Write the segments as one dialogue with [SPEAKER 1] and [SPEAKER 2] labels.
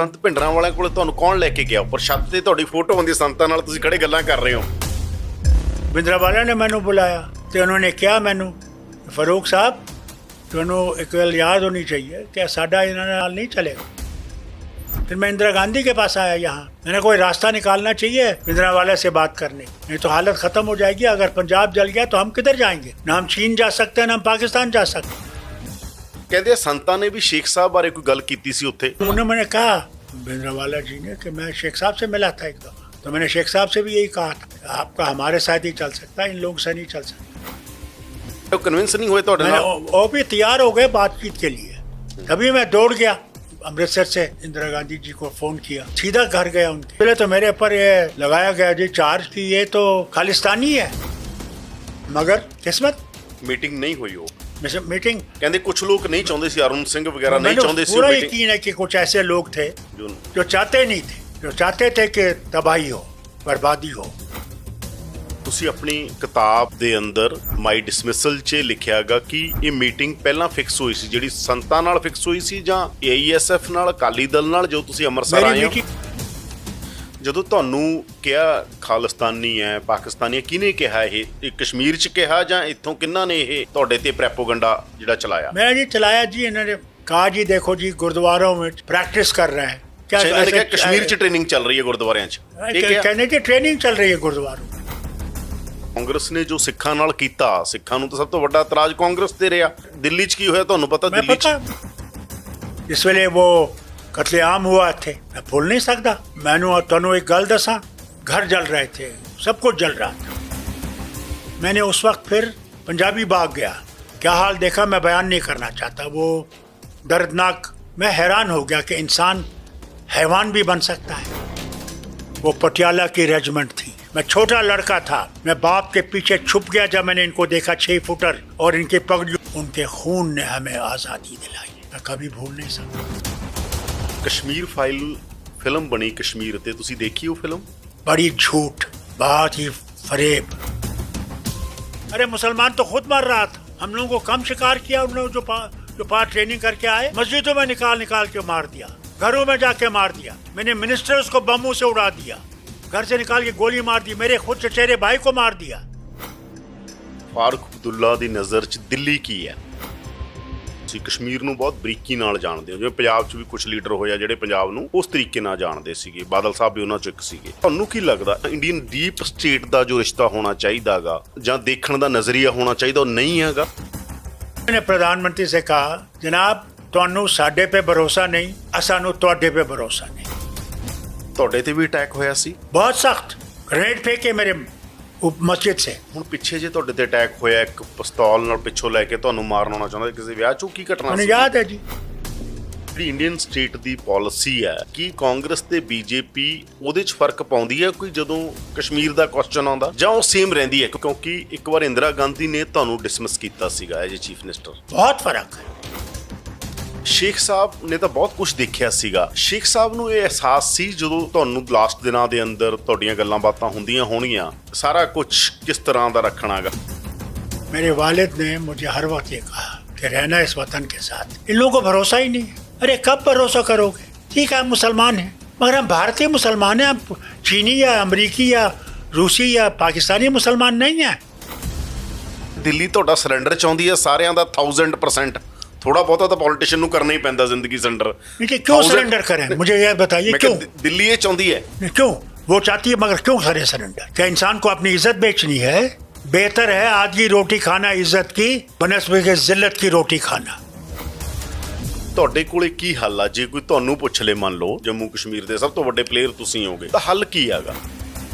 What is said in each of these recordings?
[SPEAKER 1] ਸੰਤ ਭਿੰਡਰਾਂ ਵਾਲਿਆਂ ਕੋਲ ਤੁਹਾਨੂੰ ਕੌਣ ਲੈ ਕੇ ਗਿਆ? ਉੱਪਰ ਛੱਤ ਤੇ ਤੁਹਾਡੀ ਫੋਟੋ ਹੁੰਦੀ ਸੰਤਾਂ ਨਾਲ, ਤੁਸੀਂ ਖੜੇ ਗੱਲਾਂ ਕਰ ਰਹੇ ਹੋ।
[SPEAKER 2] ਭਿੰਡਰਾਂਵਾਲਿਆਂ ਨੇ ਮੈਨੂੰ ਬੁਲਾਇਆ ਤੇ ਉਹਨਾਂ ਨੇ ਕਿਹਾ ਮੈਨੂੰ, ਫਾਰੂਕ ਸਾਹਿਬ ਤੁਹਾਨੂੰ एक गल याद होनी चाहिए कि साडा इन्होंने नाल नहीं चलेगा। फिर मैं इंदिरा गांधी के पास आया यहाँ, मैंने कोई रास्ता निकालना चाहिए भींडरांवाले से बात करने, नहीं तो हालत ख़त्म हो जाएगी। अगर पंजाब जल गया तो हम किधर जाएंगे? ना हम चीन जा सकते हैं ना हम पाकिस्तान जा सकते।
[SPEAKER 1] ਕਹਿੰਦੇ ਸੰਤਾਂ ਨੇ ਵੀ ਸ਼ੇਖ ਸਾਹਿਬ ਬਾਰੇ ਕੋਈ ਗੱਲ ਕੀਤੀ ਸੀ ਉੱਥੇ।
[SPEAKER 2] उन्होंने मैंने कहा भींडरांवाला जी ने कि मैं शेख साहब से मिला था एक दफ़ा, तो मैंने शेख साहब से भी यही कहा था आपका हमारे साथ ही चल सकता है, इन लोगों से नहीं चल सकता।
[SPEAKER 1] ਉਹ ਕਨਵਿੰਸ नहीं हुए ਤੁਹਾਡੇ ਨਾਲ?
[SPEAKER 2] वो भी तैयार हो गए बातचीत के लिए। तभी मैं दौड़ गया अमृतसर से, इंदिरा गांधी जी को फोन किया, सीधा घर गया उनके। पहले तो मेरे ऊपर ये लगाया गया जी चार्ज कि ये तो खालिस्तानी है, मगर किस्मत
[SPEAKER 1] ਮੀਟਿੰਗ ਨਹੀਂ ਹੋਈ। ਉਹ
[SPEAKER 2] मीटिंग
[SPEAKER 1] ਕਹਿੰਦੇ ਕੁਝ ਲੋਕ ਨਹੀਂ ਚਾਹੁੰਦੇ ਸੀ, ਅਰੁਣ ਸਿੰਘ ਵਗੈਰਾ ਨਹੀਂ ਚਾਹੁੰਦੇ ਸੀ
[SPEAKER 2] पूरा
[SPEAKER 1] ਉਹ meeting।
[SPEAKER 2] यकीन है कि कुछ ऐसे लोग थे
[SPEAKER 1] ਜੋ
[SPEAKER 2] जो चाहते नहीं थे, जो चाहते थे कि तबाही हो, बर्बादी हो।
[SPEAKER 1] ਤੁਸੀਂ ਆਪਣੀ ਕਿਤਾਬ ਦੇ ਅੰਦਰ ਮਾਈ ਡਿਸਮਿਸਲ 'ਚ ਲਿਖਿਆਗਾ ਕਿ ਇਹ ਮੀਟਿੰਗ ਪਹਿਲਾਂ ਫਿਕਸ ਹੋਈ ਸੀ, ਜਿਹੜੀ ਸੰਤਾਂ ਨਾਲ ਫਿਕਸ ਹੋਈ ਸੀ ਜਾਂ AESF ਨਾਲ, ਅਕਾਲੀ ਦਲ ਨਾਲ, ਜੋ ਤੁਸੀਂ ਅੰਮ੍ਰਿਤਸਰ
[SPEAKER 2] मेरी
[SPEAKER 1] ਆਏ ਹੋ?
[SPEAKER 2] मीटिंग
[SPEAKER 1] ਜਦੋਂ ਤੁਹਾਨੂੰ ਕਿਹਾ ਖਾਲਿਸਤਾਨੀ ਹੈ, ਪਾਕਿਸਤਾਨੀ ਹੈ, ਕਿਹਨੇ ਕਿਹਾ ਇਹ ਕਸ਼ਮੀਰ 'ਚ ਕਿਹਾ ਜਾਂ ਇੱਥੋਂ ਕਿਹਨਾਂ ਨੇ ਇਹ ਤੁਹਾਡੇ ਤੇ ਪ੍ਰੈਪੋਗੰਡਾ ਜਿਹੜਾ ਚਲਾਇਆ?
[SPEAKER 2] मैं जी चलाया जी, इन्होंने कहा जी देखो जी गुरुद्वारों में प्रैक्टिस कर रहे हैं क्या?
[SPEAKER 1] ਇਹਨਾਂ ਨੇ ਕਿਹਾ
[SPEAKER 2] ऐसे-
[SPEAKER 1] ਕਸ਼ਮੀਰ 'ਚ ਟ੍ਰੇਨਿੰਗ ਚੱਲ ਰਹੀ ਹੈ ਗੁਰਦੁਆਰਿਆਂ 'ਚ। ਇਹ ਕਿਹਾ
[SPEAKER 2] कहने की ट्रेनिंग चल रही है गुरुद्वारों में।
[SPEAKER 1] ਕਾਂਗਰਸ ਨੇ ਜੋ ਸਿੱਖਾਂ ਨਾਲ ਕੀਤਾ, ਸਿੱਖਾਂ ਨੂੰ ਤਾਂ ਸਭ ਤੋਂ ਵੱਡਾ ਇਤਰਾਜ਼ ਕਾਂਗਰਸ ਤੇ ਰਿਹਾ। ਦਿੱਲੀ 'ਚ ਕੀ ਹੋਇਆ ਤੁਹਾਨੂੰ ਪਤਾ?
[SPEAKER 2] मैं
[SPEAKER 1] ਦਿੱਲੀ 'ਚ
[SPEAKER 2] पता जिस वेले वो कतलेआम हुआ थे, मैं भूल नहीं सकता। मैनू तनु एक गल दसा, घर जल रहे थे, सब कुछ जल रहा था। मैंने उस वक्त फिर पंजाबी बाग गया, क्या हाल देखा, मैं बयान नहीं करना चाहता, वो दर्दनाक। मैं हैरान हो गया कि इंसान हैवान भी बन सकता है। वो पटियाला की रेजिमेंट थी, मैं छोटा लड़का था, मैं बाप के पीछे छुप गया जब मैंने इनको देखा 6 फुटर और इनके पगड़ी। उनके खून ने हमें आज़ादी दिलाई, मैं कभी भूल नहीं सकता।
[SPEAKER 1] ਕਸ਼ਮੀਰ ਫਾਈਲ ਫਿਲਮ ਬਣੀ ਕਸ਼ਮੀਰ ਤੇ, ਤੁਸੀਂ ਦੇਖੀ ਉਹ ਫਿਲਮ?
[SPEAKER 2] बड़ी झूठ, बहुत ही फरेब। अरे मुसलमान तो खुद मर रहा था, हम लोगों को कम शिकार किया उन लोगों जो पार ट्रेनिंग करके आए। मस्जिदों में निकाल के मार दिया, घरों में जाके मार दिया। मैंने मिनिस्टर्स को बमों से उड़ा दिया, घर से निकाल के गोली मार दी, मेरे खुद चचेरे भाई को मार दिया।
[SPEAKER 1] ਫਾਰੂਕ ਅਬਦੁੱਲਾ ਦੀ ਨਜ਼ਰ 'ਚ ਦਿੱਲੀ ਕੀ ਹੈ? ਤੁਸੀਂ ਕਸ਼ਮੀਰ ਨੂੰ ਬਹੁਤ ਬਰੀਕੀ ਨਾਲ ਜਾਣਦੇ ਹੋ, ਜਿਵੇਂ ਪੰਜਾਬ 'ਚ ਵੀ ਕੁਝ ਲੀਡਰ ਹੋਇਆ ਜਿਹੜੇ ਪੰਜਾਬ ਨੂੰ ਉਸ ਤਰੀਕੇ ਨਾਲ ਜਾਣਦੇ ਸੀਗੇ। ਬਾਦਲ ਸਾਹਿਬ ਵੀ ਉਹਨਾਂ 'ਚੋਂ ਇੱਕ ਸੀਗੇ। ਤੁਹਾਨੂੰ ਕੀ ਲੱਗਦਾ ਇੰਡੀਅਨ ਡੀਪ ਸਟੇਟ ਦਾ ਜੋ ਰਿਸ਼ਤਾ ਹੋਣਾ ਚਾਹੀਦਾਗਾ ਜਾਂ ਦੇਖਣ ਦਾ ਨਜ਼ਰੀਆ ਹੋਣਾ ਚਾਹੀਦਾ, ਉਹ ਨਹੀਂ ਹੈਗਾ?
[SPEAKER 2] मैंने प्रधानमंत्री से कहा, जनाब ਤੁਹਾਨੂੰ ਸਾਡੇ पे भरोसा नहीं, असानू ਤੁਹਾਡੇ पे भरोसा नहीं।
[SPEAKER 1] ਤੁਹਾਡੇ ਤੇ ਵੀ ਅਟੈਕ ਹੋਇਆ ਸੀ।
[SPEAKER 2] बहुत सख्त ग्रेनेड फेंके मेरे मस्जिद से।
[SPEAKER 1] ਹੁਣ ਪਿੱਛੇ ਜੇ ਤੁਹਾਡੇ ਤੇ ਅਟੈਕ ਹੋਇਆ, ਇੱਕ ਪਿਸਤੌਲ ਨਾਲ ਪਿੱਛੋਂ ਲੈ ਕੇ ਤੁਹਾਨੂੰ ਮਾਰਨ ਆਉਣਾ ਚਾਹੁੰਦਾ, ਕਿਸੇ ਵਿਆਹ 'ਚੋਂ ਕੀ ਘਟਨਾ
[SPEAKER 2] मैंने
[SPEAKER 1] ਸੀ?
[SPEAKER 2] याद है जी।
[SPEAKER 1] ਜਿਹੜੀ ਇੰਡੀਅਨ ਸਟੇਟ ਦੀ ਪਾਲਿਸੀ ਹੈ, ਕੀ ਕਾਂਗਰਸ ਤੇ BJP ਉਹਦੇ 'ਚ ਫਰਕ ਪਾਉਂਦੀ ਹੈ ਕੋਈ ਜਦੋਂ ਕਸ਼ਮੀਰ ਦਾ ਕੁਐਸਚਨ ਆਉਂਦਾ, ਜਾਂ ਉਹ ਸੇਮ ਰਹਿੰਦੀ ਹੈ? ਕਿਉਂਕਿ ਇੱਕ ਵਾਰ ਇੰਦਰਾ ਗਾਂਧੀ ਨੇ ਤੁਹਾਨੂੰ ਡਿਸਮਿਸ ਕੀਤਾ ਸੀਗਾ ਐਜ਼ ਚੀਫ ਮਿਨਿਸਟਰ।
[SPEAKER 2] बहुत फर्क है।
[SPEAKER 1] ਸ਼ੇਖ ਸਾਹਿਬ ਨੇ ਤਾਂ ਬਹੁਤ ਕੁਝ ਦੇਖਿਆ ਸੀਗਾ। ਸ਼ੇਖ ਸਾਹਿਬ ਨੂੰ ਇਹ ਅਹਿਸਾਸ ਸੀ ਜਦੋਂ ਤੁਹਾਨੂੰ ਲਾਸਟ ਦਿਨਾਂ ਦੇ ਅੰਦਰ ਤੁਹਾਡੀਆਂ ਗੱਲਾਂ ਬਾਤਾਂ ਹੁੰਦੀਆਂ ਹੋਣਗੀਆਂ, ਸਾਰਾ ਕੁਝ ਕਿਸ ਤਰ੍ਹਾਂ ਦਾ ਰੱਖਣਾਗਾ?
[SPEAKER 2] मेरे वालिद ने मुझे हर वक्त ये कहा कि रहना इस वतन के साथ, इन लोगों को भरोसा ही नहीं है। अरे कब भरोसा करोगे? ठीक है हम मुसलमान हैं, मगर हम भारतीय मुसलमान हैं, हम चीनी या अमरीकी या रूसी या पाकिस्तानी मुसलमान नहीं हैं।
[SPEAKER 1] ਦਿੱਲੀ ਤੁਹਾਡਾ ਸਰੈਂਡਰ ਚਾਹੁੰਦੀ ਹੈ ਸਾਰਿਆਂ ਦਾ 1000%। ਥੋੜਾ ਬਹੁਤਾ ਤਾਂ ਪੋਲੀਟੀਸ਼ੀਅਨ ਨੂੰ ਕਰਨਾ ਹੀ ਪੈਂਦਾ ਜ਼ਿੰਦਗੀ ਸਰੈਂਡਰ।
[SPEAKER 2] नीचे क्यों सरेंडर करें? मुझे यह बताइए
[SPEAKER 1] ਮੈਂ
[SPEAKER 2] क्यों?
[SPEAKER 1] ਕਿਹਾ ਦਿੱਲੀ ਇਹ ਚਾਹੁੰਦੀ ਹੈ।
[SPEAKER 2] क्यों वो चाहती है, मगर क्यों करे सरेंडर? क्या इंसान को अपनी इज्जत बेचनी है? बेहतर है आदि रोटी खाना इज्जत की बनस्बत जिल्लत की रोटी खाना।
[SPEAKER 1] ਤੁਹਾਡੇ ਕੋਲੇ ਕੀ ਹੱਲ ਆ? ਜੇ ਕੋਈ ਤੁਹਾਨੂੰ ਪੁੱਛ ਲੇ, ਮੰਨ ਲਓ ਜੰਮੂ ਕਸ਼ਮੀਰ ਦੇ ਸਭ ਤੋਂ ਵੱਡੇ ਪਲੇਅਰ ਤੁਸੀਂ ਹੋਗੇ, ਤਾਂ ਹੱਲ ਕੀ ਹੈਗਾ?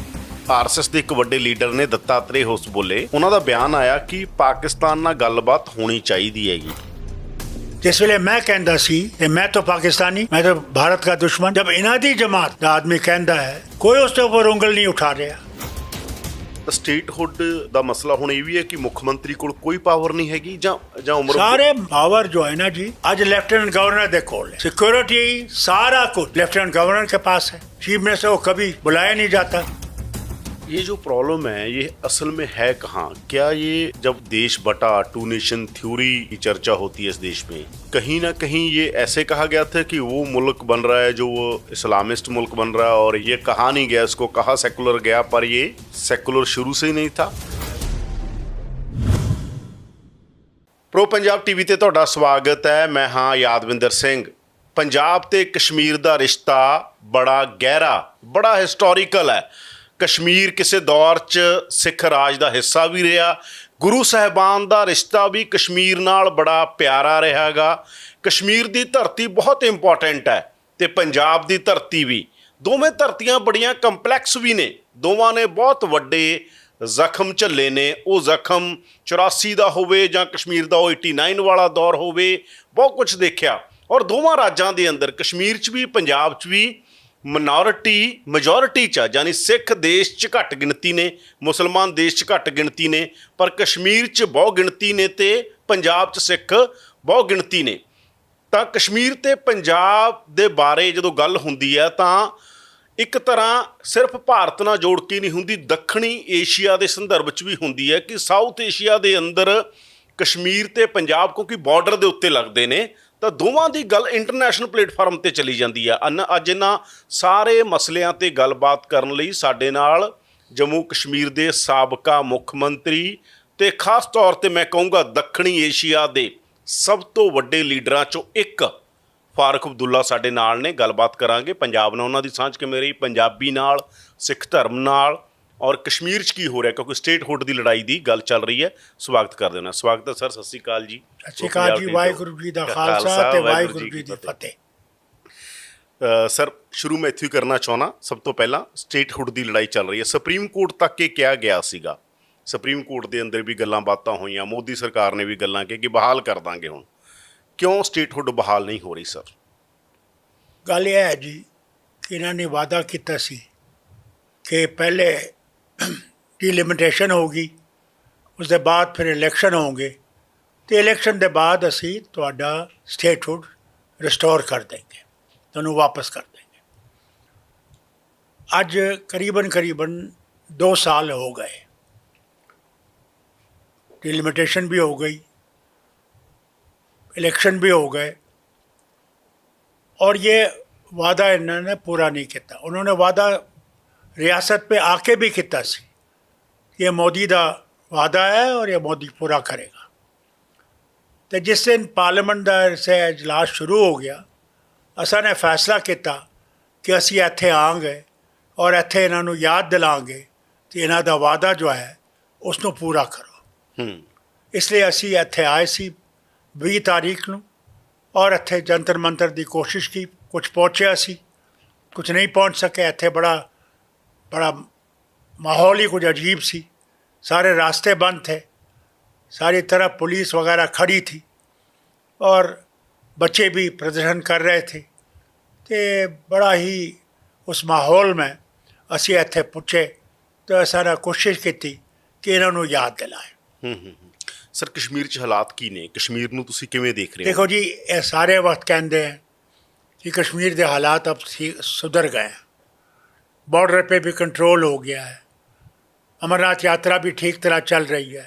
[SPEAKER 1] RSS ਦੇ ਇੱਕ ਵੱਡੇ ਲੀਡਰ ਨੇ ਦੱਤਾਤਰੇ ਹੋਸ ਬੋਲੇ, ਉਹਨਾਂ ਦਾ ਬਿਆਨ ਆਇਆ ਕਿ ਪਾਕਿਸਤਾਨ ਨਾਲ ਗੱਲਬਾਤ ਹੋਣੀ ਚਾਹੀਦੀ ਹੈਗੀ।
[SPEAKER 2] जिस वेले मैं कहता सी कि मैं तो पाकिस्तानी, मैं तो भारत का दुश्मन, जब इनादी जमात का आदमी कहता है, कोई उसके ऊपर उंगल नहीं उठा रहा।
[SPEAKER 1] ਸਟੇਟਹੁੱਡ ਦਾ ਮਸਲਾ ਹੁਣ ਇਹ ਵੀ ਹੈ ਕਿ ਮੁੱਖ ਮੰਤਰੀ ਕੋਲ ਕੋਈ ਪਾਵਰ ਨਹੀਂ ਹੈਗੀ ਜਾਂ ਉਮਰ
[SPEAKER 2] सारे पावर जो है ना जी, आज लेफ्टिनेंट गवर्नर दे कोल है, सिक्योरिटी सारा कुछ लेफ्टिनेंट गवर्नर के पास है। चीफ मिनिस्टर को कभी बुलाया नहीं जाता।
[SPEAKER 1] ये जो प्रॉब्लम है ये असल में है कहाँ? क्या ये जब देश बटा, टू नेशन थ्योरी की चर्चा होती है इस देश में, कहीं ना कहीं ये ऐसे कहा गया था कि वो मुल्क बन रहा है जो वो इस्लामिस्ट मुल्क बन रहा है, और ये कहा नहीं गया, इसको कहा सेकुलर गया, पर ये सेकुलर शुरू से ही नहीं था। ਪ੍ਰੋ ਪੰਜਾਬ ਟੀਵੀ ਤੇ ਤੁਹਾਡਾ ਸਵਾਗਤ ਹੈ। ਮੈਂ ਹਾਂ ਯਾਦਵਿੰਦਰ ਸਿੰਘ। ਪੰਜਾਬ ਤੇ ਕਸ਼ਮੀਰ ਦਾ ਰਿਸ਼ਤਾ ਬੜਾ ਗਹਿਰਾ, ਬੜਾ ਹਿਸਟੋਰੀਕਲ ਹੈ। ਕਸ਼ਮੀਰ ਕਿਸੇ ਦੌਰ 'ਚ ਸਿੱਖ ਰਾਜ ਦਾ ਹਿੱਸਾ ਵੀ ਰਿਹਾ। ਗੁਰੂ ਸਾਹਿਬਾਨ ਦਾ ਰਿਸ਼ਤਾ ਵੀ ਕਸ਼ਮੀਰ ਨਾਲ ਬੜਾ ਪਿਆਰਾ ਰਿਹਾ ਗਾ। ਕਸ਼ਮੀਰ ਦੀ ਧਰਤੀ ਬਹੁਤ ਇੰਪੋਰਟੈਂਟ ਹੈ ਤੇ ਪੰਜਾਬ ਦੀ ਧਰਤੀ ਵੀ। ਦੋਵੇਂ ਧਰਤੀਆਂ ਬੜੀਆਂ ਕੰਪਲੈਕਸ ਵੀ ਨੇ। ਦੋਵਾਂ ਨੇ ਬਹੁਤ ਵੱਡੇ ਜ਼ਖਮ ਝੱਲੇ ਨੇ। ਉਹ ਜ਼ਖਮ 84 ਦਾ ਹੋਵੇ ਜਾਂ ਕਸ਼ਮੀਰ ਦਾ ਉਹ 89 ਵਾਲਾ ਦੌਰ ਹੋਵੇ, ਬਹੁਤ ਕੁਝ ਦੇਖਿਆ। ਔਰ ਦੋਵਾਂ ਰਾਜਾਂ ਦੇ ਅੰਦਰ, ਕਸ਼ਮੀਰ 'ਚ ਵੀ ਪੰਜਾਬ 'ਚ ਵੀ, ਮਿਨੋਰਿਟੀ ਮੈਜੋਰਿਟੀ 'ਚ ਆ, ਯਾਨੀ ਸਿੱਖ ਦੇਸ਼ 'ਚ ਘੱਟ ਗਿਣਤੀ ਨੇ, ਮੁਸਲਮਾਨ ਦੇਸ਼ 'ਚ ਘੱਟ ਗਿਣਤੀ ਨੇ, ਪਰ ਕਸ਼ਮੀਰ 'ਚ ਬਹੁਤ ਗਿਣਤੀ ਨੇ ਤੇ ਪੰਜਾਬ 'ਚ ਸਿੱਖ ਬਹੁਤ ਗਿਣਤੀ ਨੇ। ਤਾਂ ਕਸ਼ਮੀਰ ਤੇ ਪੰਜਾਬ ਦੇ ਬਾਰੇ ਜਦੋਂ ਗੱਲ ਹੁੰਦੀ ਹੈ ਤਾਂ ਇੱਕ ਤਰ੍ਹਾਂ ਸਿਰਫ ਭਾਰਤ ਨਾਲ ਜੋੜ ਕੇ ਨਹੀਂ ਹੁੰਦੀ, ਦੱਖਣੀ ਏਸ਼ੀਆ ਦੇ ਸੰਦਰਭ 'ਚ ਵੀ ਹੁੰਦੀ ਹੈ ਕਿ ਸਾਊਥ ਏਸ਼ੀਆ ਦੇ ਅੰਦਰ ਕਸ਼ਮੀਰ ਤੇ ਪੰਜਾਬ ਕਿਉਂਕਿ ਬਾਰਡਰ ਦੇ ਉੱਤੇ ਲੱਗਦੇ ਨੇ, ਤਾਂ ਦੋਵਾਂ ਦੀ ਗੱਲ ਇੰਟਰਨੈਸ਼ਨਲ ਪਲੇਟਫਾਰਮ 'ਤੇ ਚਲੀ ਜਾਂਦੀ ਆ। ਅੱਜ ਇਹਨਾਂ ਸਾਰੇ ਮਸਲਿਆਂ 'ਤੇ ਗੱਲਬਾਤ ਕਰਨ ਲਈ ਸਾਡੇ ਨਾਲ ਜੰਮੂ ਕਸ਼ਮੀਰ ਦੇ ਸਾਬਕਾ ਮੁੱਖ ਮੰਤਰੀ ਤੇ ਖਾਸ ਤੌਰ 'ਤੇ ਮੈਂ ਕਹੂੰਗਾ ਦੱਖਣੀ ਏਸ਼ੀਆ ਦੇ ਸਭ ਤੋਂ ਵੱਡੇ ਲੀਡਰਾਂ 'ਚੋਂ ਇੱਕ ਫਾਰੂਕ ਅਬਦੁੱਲਾ ਸਾਡੇ ਨਾਲ ਨੇ। ਗੱਲਬਾਤ ਕਰਾਂਗੇ ਪੰਜਾਬ ਨਾਲ ਉਹਨਾਂ ਦੀ ਸਾਂਝ ਕਿਵੇਂ ਰਹੀ, ਪੰਜਾਬੀ ਨਾਲ, ਸਿੱਖ ਧਰਮ ਨਾਲ, ਔਰ ਕਸ਼ਮੀਰ 'ਚ ਕੀ ਹੋ ਰਿਹਾ, ਕਿਉਂਕਿ ਸਟੇਟਹੁੱਡ ਦੀ ਲੜਾਈ ਦੀ ਗੱਲ ਚੱਲ ਰਹੀ ਹੈ। ਸਵਾਗਤ ਕਰਦੇ ਹਾਂ। ਸਵਾਗਤ ਹੈ ਸਰ। ਸਤਿ ਸ਼੍ਰੀ ਅਕਾਲ ਜੀ।
[SPEAKER 2] ਸਤਿ ਸ਼੍ਰੀ ਅਕਾਲ ਜੀ। ਵਾਹਿਗੁਰੂ ਜੀ ਦਾ ਖਾਲਸਾ ਤੇ ਵਾਹਿਗੁਰੂ ਜੀ ਦੀ ਫਤਿਹ।
[SPEAKER 1] ਸਰ, ਸ਼ੁਰੂ ਮੈਂ ਇੱਥੋਂ ਹੀ ਕਰਨਾ ਚਾਹੁੰਦਾ। ਸਭ ਤੋਂ ਪਹਿਲਾਂ ਸਟੇਟਹੁੱਡ ਦੀ ਲੜਾਈ ਚੱਲ ਰਹੀ ਹੈ। ਸੁਪਰੀਮ ਕੋਰਟ ਤੱਕ ਇਹ ਕਿਹਾ ਗਿਆ ਸੀਗਾ, ਸੁਪਰੀਮ ਕੋਰਟ ਦੇ ਅੰਦਰ ਵੀ ਗੱਲਾਂ ਬਾਤਾਂ ਹੋਈਆਂ, ਮੋਦੀ ਸਰਕਾਰ ਨੇ ਵੀ ਗੱਲਾਂ ਕਿ ਬਹਾਲ ਕਰ ਦਾਂਗੇ। ਹੁਣ ਕਿਉਂ ਸਟੇਟਹੁੱਡ ਬਹਾਲ ਨਹੀਂ ਹੋ ਰਹੀ ਸਰ?
[SPEAKER 2] ਗੱਲ ਇਹ ਹੈ ਜੀ ਕਿ ਇਹਨਾਂ ਨੇ ਵਾਅਦਾ ਕੀਤਾ ਸੀ ਕਿ ਪਹਿਲੇ ਡੀਲਿਮਿਟੇਸ਼ਨ ਹੋਊਗੀ, ਉਸ ਦੇ ਬਾਅਦ ਫਿਰ ਇਲੈਕਸ਼ਨ ਹੋਣਗੇ ਅਤੇ ਇਲੈਕਸ਼ਨ ਦੇ ਬਾਅਦ ਅਸੀਂ ਤੁਹਾਡਾ ਸਟੇਟਹੁੱਡ ਰਿਸਟੋਰ ਕਰ ਦੇਂਗੇ, ਤੁਹਾਨੂੰ ਵਾਪਸ ਕਰ ਦੇਂਗੇ। ਅੱਜ ਕਰੀਬਨ 2 ਸਾਲ ਹੋ ਗਏ, ਡੀलिमिटेशन भी हो गई, इलेक्शन भी हो गए, और ये वादा इन्होंने पूरा नहीं किया। उन्होंने वादा रियासत पे आके भी किया सी, ये मोदी का वादा है और ये मोदी पूरा करेगा। तो जिस दिन पार्लियामेंट का से इजलास शुरू हो गया, असां ने फैसला किया कि असी इत्थे आवांगे और इत्थे इन्हों याद दिलांगे कि इन्हों का वादा जो है उसनों पूरा करो। इसलिए असी इत्थे आए सी 20 तारीख ਨੂੰ, और ਇੱਥੇ ਜੰਤਰ ਮੰਤਰ ਦੀ ਕੋਸ਼ਿਸ਼ की, कुछ पहुँचे असी, कुछ नहीं पहुँच सके। ਇੱਥੇ बड़ा माहौल ही कुछ अजीब सी, सारे रास्ते बंद थे, सारी तरफ पुलिस वगैरह खड़ी थी और बच्चे भी प्रदर्शन कर रहे थे। तो बड़ा ही उस माहौल में असी ਇੱਥੇ ਪੁੱਛੇ तो सारा कोशिश की कि इन्हों याद दिलाए।
[SPEAKER 1] ਸਰ, ਕਸ਼ਮੀਰ 'ਚ ਹਾਲਾਤ ਕੀ ਨੇ? ਕਸ਼ਮੀਰ ਨੂੰ ਤੁਸੀਂ ਕਿਵੇਂ ਦੇਖ ਰਹੇ ਹੋ?
[SPEAKER 2] देखो जी, ये सारे वक्त कहते हैं कि कश्मीर के हालात अब सुधर गए हैं, बॉर्डर पे भी कंट्रोल हो गया है, अमरनाथ यात्रा भी ठीक तरह चल रही है।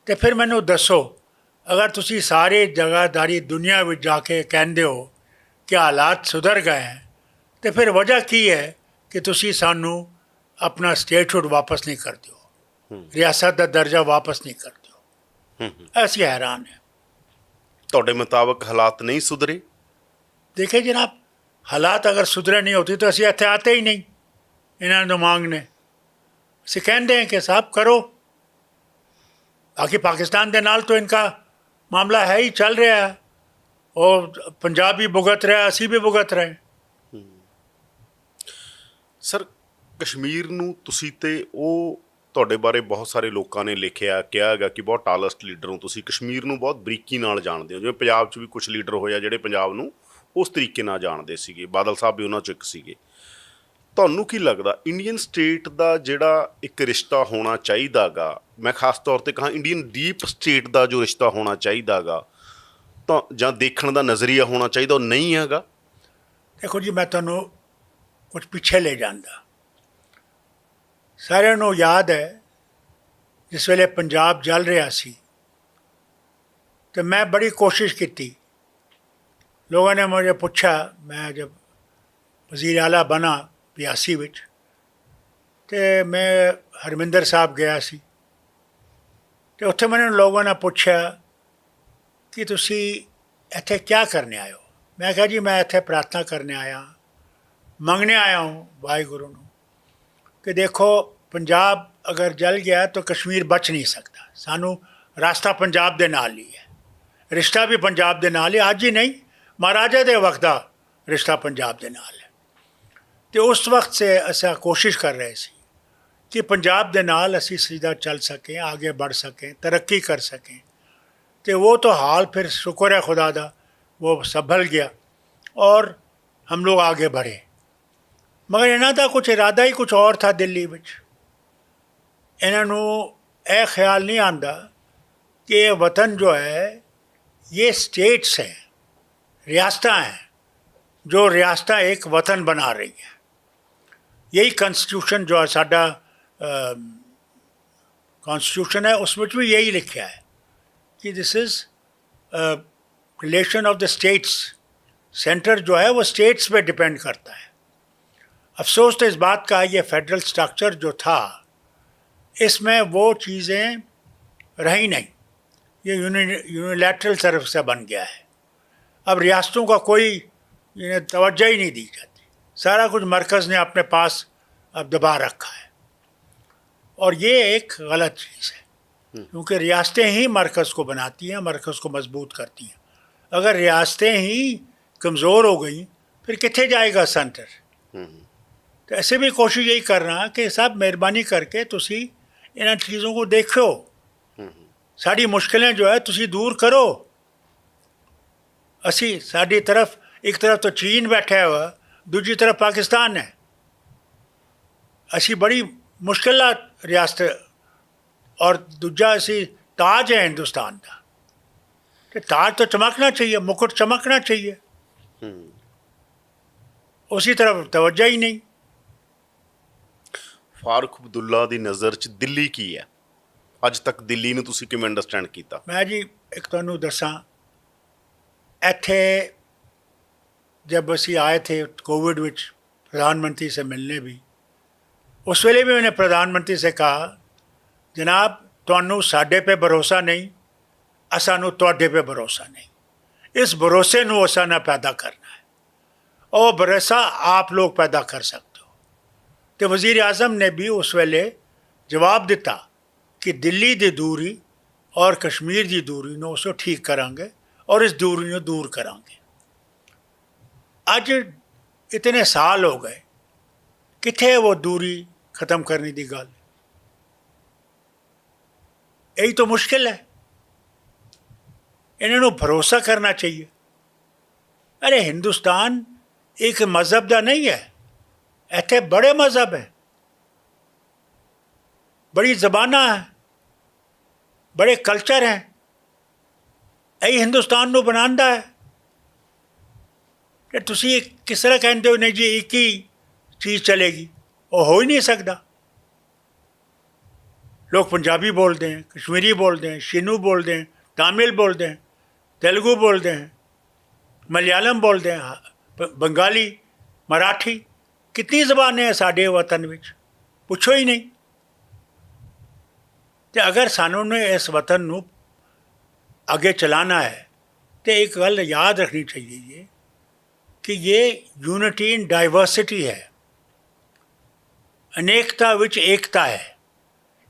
[SPEAKER 2] तो फिर मैनू दसो, अगर तुसी सारे जगहदारी दुनिया में जाके कहते हो कि हालात सुधर गए हैं, तो फिर वजह की है कि तुसी सानू अपना स्टेटहुड वापस नहीं करते हो, रियासत का दर्जा वापस नहीं करते हो। ऐसी हैरान है।
[SPEAKER 1] ਤੁਹਾਡੇ ਮੁਤਾਬਕ ਹਾਲਾਤ नहीं सुधरे?
[SPEAKER 2] देखिए जनाब, हालात अगर सुधरे नहीं होते तो असी इत्थे आते ही नहीं। इन्होंने तो मांगने असी कहते हैं कि साहब करो। बाकी पाकिस्तान के नाल तो इनका मामला है ही, चल रहा है, और पंजाब भी भुगत रहा, असी भी भुगत रहे।
[SPEAKER 1] ਸਰ, ਕਸ਼ਮੀਰ ਨੂੰ ਤੁਸੀਂ ਤੇ ਉਹ ਤੁਹਾਡੇ ਬਾਰੇ ਬਹੁਤ ਸਾਰੇ ਲੋਕਾਂ ਨੇ ਲਿਖਿਆ, ਕਿਹਾ ਹੈਗਾ ਕਿ ਬਹੁਤ ਟਾਲੈਸਟ ਲੀਡਰ ਹੋ ਤੁਸੀਂ, ਕਸ਼ਮੀਰ ਨੂੰ ਬਹੁਤ ਬਰੀਕੀ ਨਾਲ ਜਾਣਦੇ ਹੋ। ਜਿਵੇਂ ਪੰਜਾਬ 'ਚ ਵੀ ਕੁਝ ਲੀਡਰ ਹੋਏ ਆ ਜਿਹੜੇ ਪੰਜਾਬ ਨੂੰ ਉਸ ਤਰੀਕੇ ਨਾਲ ਜਾਣਦੇ ਸੀਗੇ, ਬਾਦਲ ਸਾਹਿਬ ਵੀ ਉਹਨਾਂ 'ਚੋਂ ਇੱਕ ਸੀਗੇ। ਤੁਹਾਨੂੰ ਕੀ ਲੱਗਦਾ ਇੰਡੀਅਨ ਸਟੇਟ ਦਾ ਜਿਹੜਾ ਇੱਕ ਰਿਸ਼ਤਾ ਹੋਣਾ ਚਾਹੀਦਾ ਗਾ, ਮੈਂ ਖਾਸ ਤੌਰ 'ਤੇ ਕਹਾਂ ਇੰਡੀਅਨ ਡੀਪ ਸਟੇਟ ਦਾ ਜੋ ਰਿਸ਼ਤਾ ਹੋਣਾ ਚਾਹੀਦਾ ਗਾ, ਤਾਂ ਜਾਂ ਦੇਖਣ ਦਾ ਨਜ਼ਰੀਆ ਹੋਣਾ ਚਾਹੀਦਾ, ਉਹ ਨਹੀਂ ਹੈਗਾ?
[SPEAKER 2] देखो जी, मैं तुहानू कुछ पिछे ले जाता। ਸਾਰਿਆਂ ਨੂੰ ਯਾਦ ਹੈ ਜਿਸ ਵੇਲੇ ਪੰਜਾਬ ਜਲ ਰਿਹਾ ਸੀ तो मैं बड़ी कोशिश की थी। लोगों ने मुझे पूछा, मैं जब वज़ीर आला बना 82 विच, तो मैं हरमिंदर साहब गया सी, तो उत्थे मैंने लोगों ने पूछा कि तुसी इत्थे क्या करने आए हो। मैं कहा जी मैं इत्थे प्रार्थना करने आया, मंगने आया हूँ वाहिगुरू नूं कि देखो पंजाब अगर जल गया तो कश्मीर बच नहीं सकता। सानू रास्ता पंजाब दे नाल ही है, रिश्ता भी पंजाब दे नाल है। अज ही नहीं, महाराजा दे वक्त दा रिश्ता पंजाब दे नाल है। तो उस वक्त से असा कोशिश कर रहे सी कि पंजाब दे नाल असी सीधा चल सकें, आगे बढ़ सकें, तरक्की कर सकें। तो वो तो हाल फिर शुक्र है खुदा दा वो संभल गया और हम लोग आगे बढ़े। मगर इन्हां दा कुछ इरादा ही कुछ और था। दिल्ली विच इन्हां नूं यह ख्याल नहीं आंदा कि ये वतन जो है ये स्टेट्स हैं, रियासतां हैं, जो रियासतां एक वतन बना रही हैं। यही कॉन्स्टिट्यूशन जो है साडा कॉन्स्टिट्यूशन है, उसमें भी यही लिखा है कि this is relation of the states. Centre जो है वो स्टेट्स पे डिपेंड करता है। अफसोस तो इस बात का है ये फेडरल स्ट्रक्चर जो था इसमें वो चीज़ें रही नहीं, ये यूनिलैटरल तरफ से बन गया है। अब रियासतों का कोई इन्हें तवज्जो ही नहीं दी जाती, सारा कुछ मरकज़ ने अपने पास अब दबा रखा है और ये एक गलत चीज़ है, क्योंकि रियासतें ही मरकज़ को बनाती हैं, मरकज़ को मजबूत करती हैं। अगर रियासतें ही कमज़ोर हो गई फिर कितने जाएगा सेंटर। तो ऐसे भी कोशिश यही करना कि सब मेहरबानी करके तुसी इन्हां चीज़ों को देखो, साड़ी मुश्किलें जो है तुसी दूर करो। असी साड़ी तरफ एक तरफ तो चीन बैठा हुआ, दूसरी तरफ पाकिस्तान है। असी बड़ी मुश्किल रियासत और दूजा असी ताज है हिंदुस्तान का, तो ताज तो चमकना चाहिए, मुकुट चमकना चाहिए। उसी तरफ तवज्जो ही नहीं।
[SPEAKER 1] फारूक अब्दुल्ला दी नज़र च दिल्ली की है अज तक? दिल्ली नूं तुसीं किवें अंडरस्टैंड कीता?
[SPEAKER 2] मैं जी एक तुहानूं दसां, इत्थे जब असी आए थे कोविड विच प्रधानमंत्री से मिलने भी, उस वेले भी मैंने प्रधानमंत्री से कहा जनाब तुहानूं साडे पे भरोसा नहीं, असानूं तुहाडे पे भरोसा नहीं। इस भरोसे नूं असां ने पैदा करना है और भरोसा आप लोग पैदा कर सकते हो। तो वज़ीर आज़म ने भी उस वेले जवाब दिता कि दिल्ली की दूरी और कश्मीर की दूरी नूं उस ठीक करांगे और इस दूरी नूं दूर करांगे। अज इतने साल हो गए, किथे वो दूरी ख़त्म करने की गल? यही तो मुश्किल है। इन्होंने भरोसा करना चाहिए। अरे हिंदुस्तान एक मज़हब का नहीं है, इत्थे बड़े मज़हब है, बड़ी ज़बाना है, बड़े कल्चर हैं। यही हिंदुस्तान नूं बनांदा है। कि तुसी किस तरह कहते हो नहीं जी एक ही चीज़ चलेगी, वो हो ही नहीं सकता। लोग पंजाबी बोलते हैं, कश्मीरी बोलते हैं, शिनू बोलते हैं, तमिल बोलते हैं, तेलुगु बोलते हैं, मलयालम बोलते हैं, बंगाली, मराठी, कितनी ज़बानें हैं साडे वतन विच, पुछो ही नहीं। तो अगर सानू ने इस वतन नूं आगे चलाना है तो एक गल याद रखनी चाहिए ये कि ये यूनिटी इन डाइवर्सिटी है, अनेकता विच एकता है।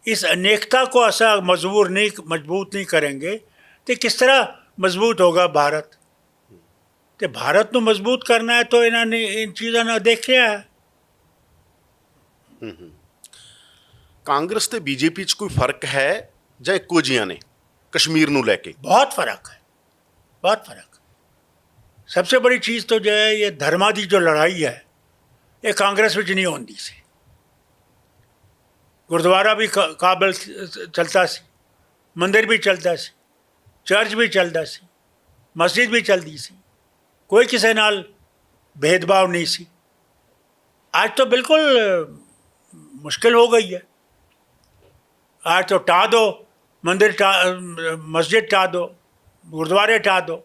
[SPEAKER 2] इस अनेकता को ऐसा मजबूत नहीं करेंगे तो किस तरह मजबूत होगा भारत। तो भारत को मजबूत करना है तो इन्होंने इन चीज़ों ने देख लिया है।
[SPEAKER 1] कांग्रेस ते बीजेपी च कोई फर्क है ਜਾਂ ਇੱਕੋ ਜਿਹੀਆਂ ने कश्मीर नूं लैके?
[SPEAKER 2] बहुत फ़र्क है, बहुत फ़र्क। सबसे बड़ी चीज़ तो जो है ये धर्मां दी जो लड़ाई है ये कांग्रेस में नहीं होंदी सी। गुरुद्वारा भी काबल चलता सी, मंदिर भी चलता सी, चर्च भी चलता सी, मस्जिद भी चलती सी, कोई किसी नाल भेदभाव नहीं सी। आज तो बिल्कुल मुश्किल हो गई है। आज तो टा दो, मंदिर टा, मस्जिद टा दो, गुरुद्वारे टा दो,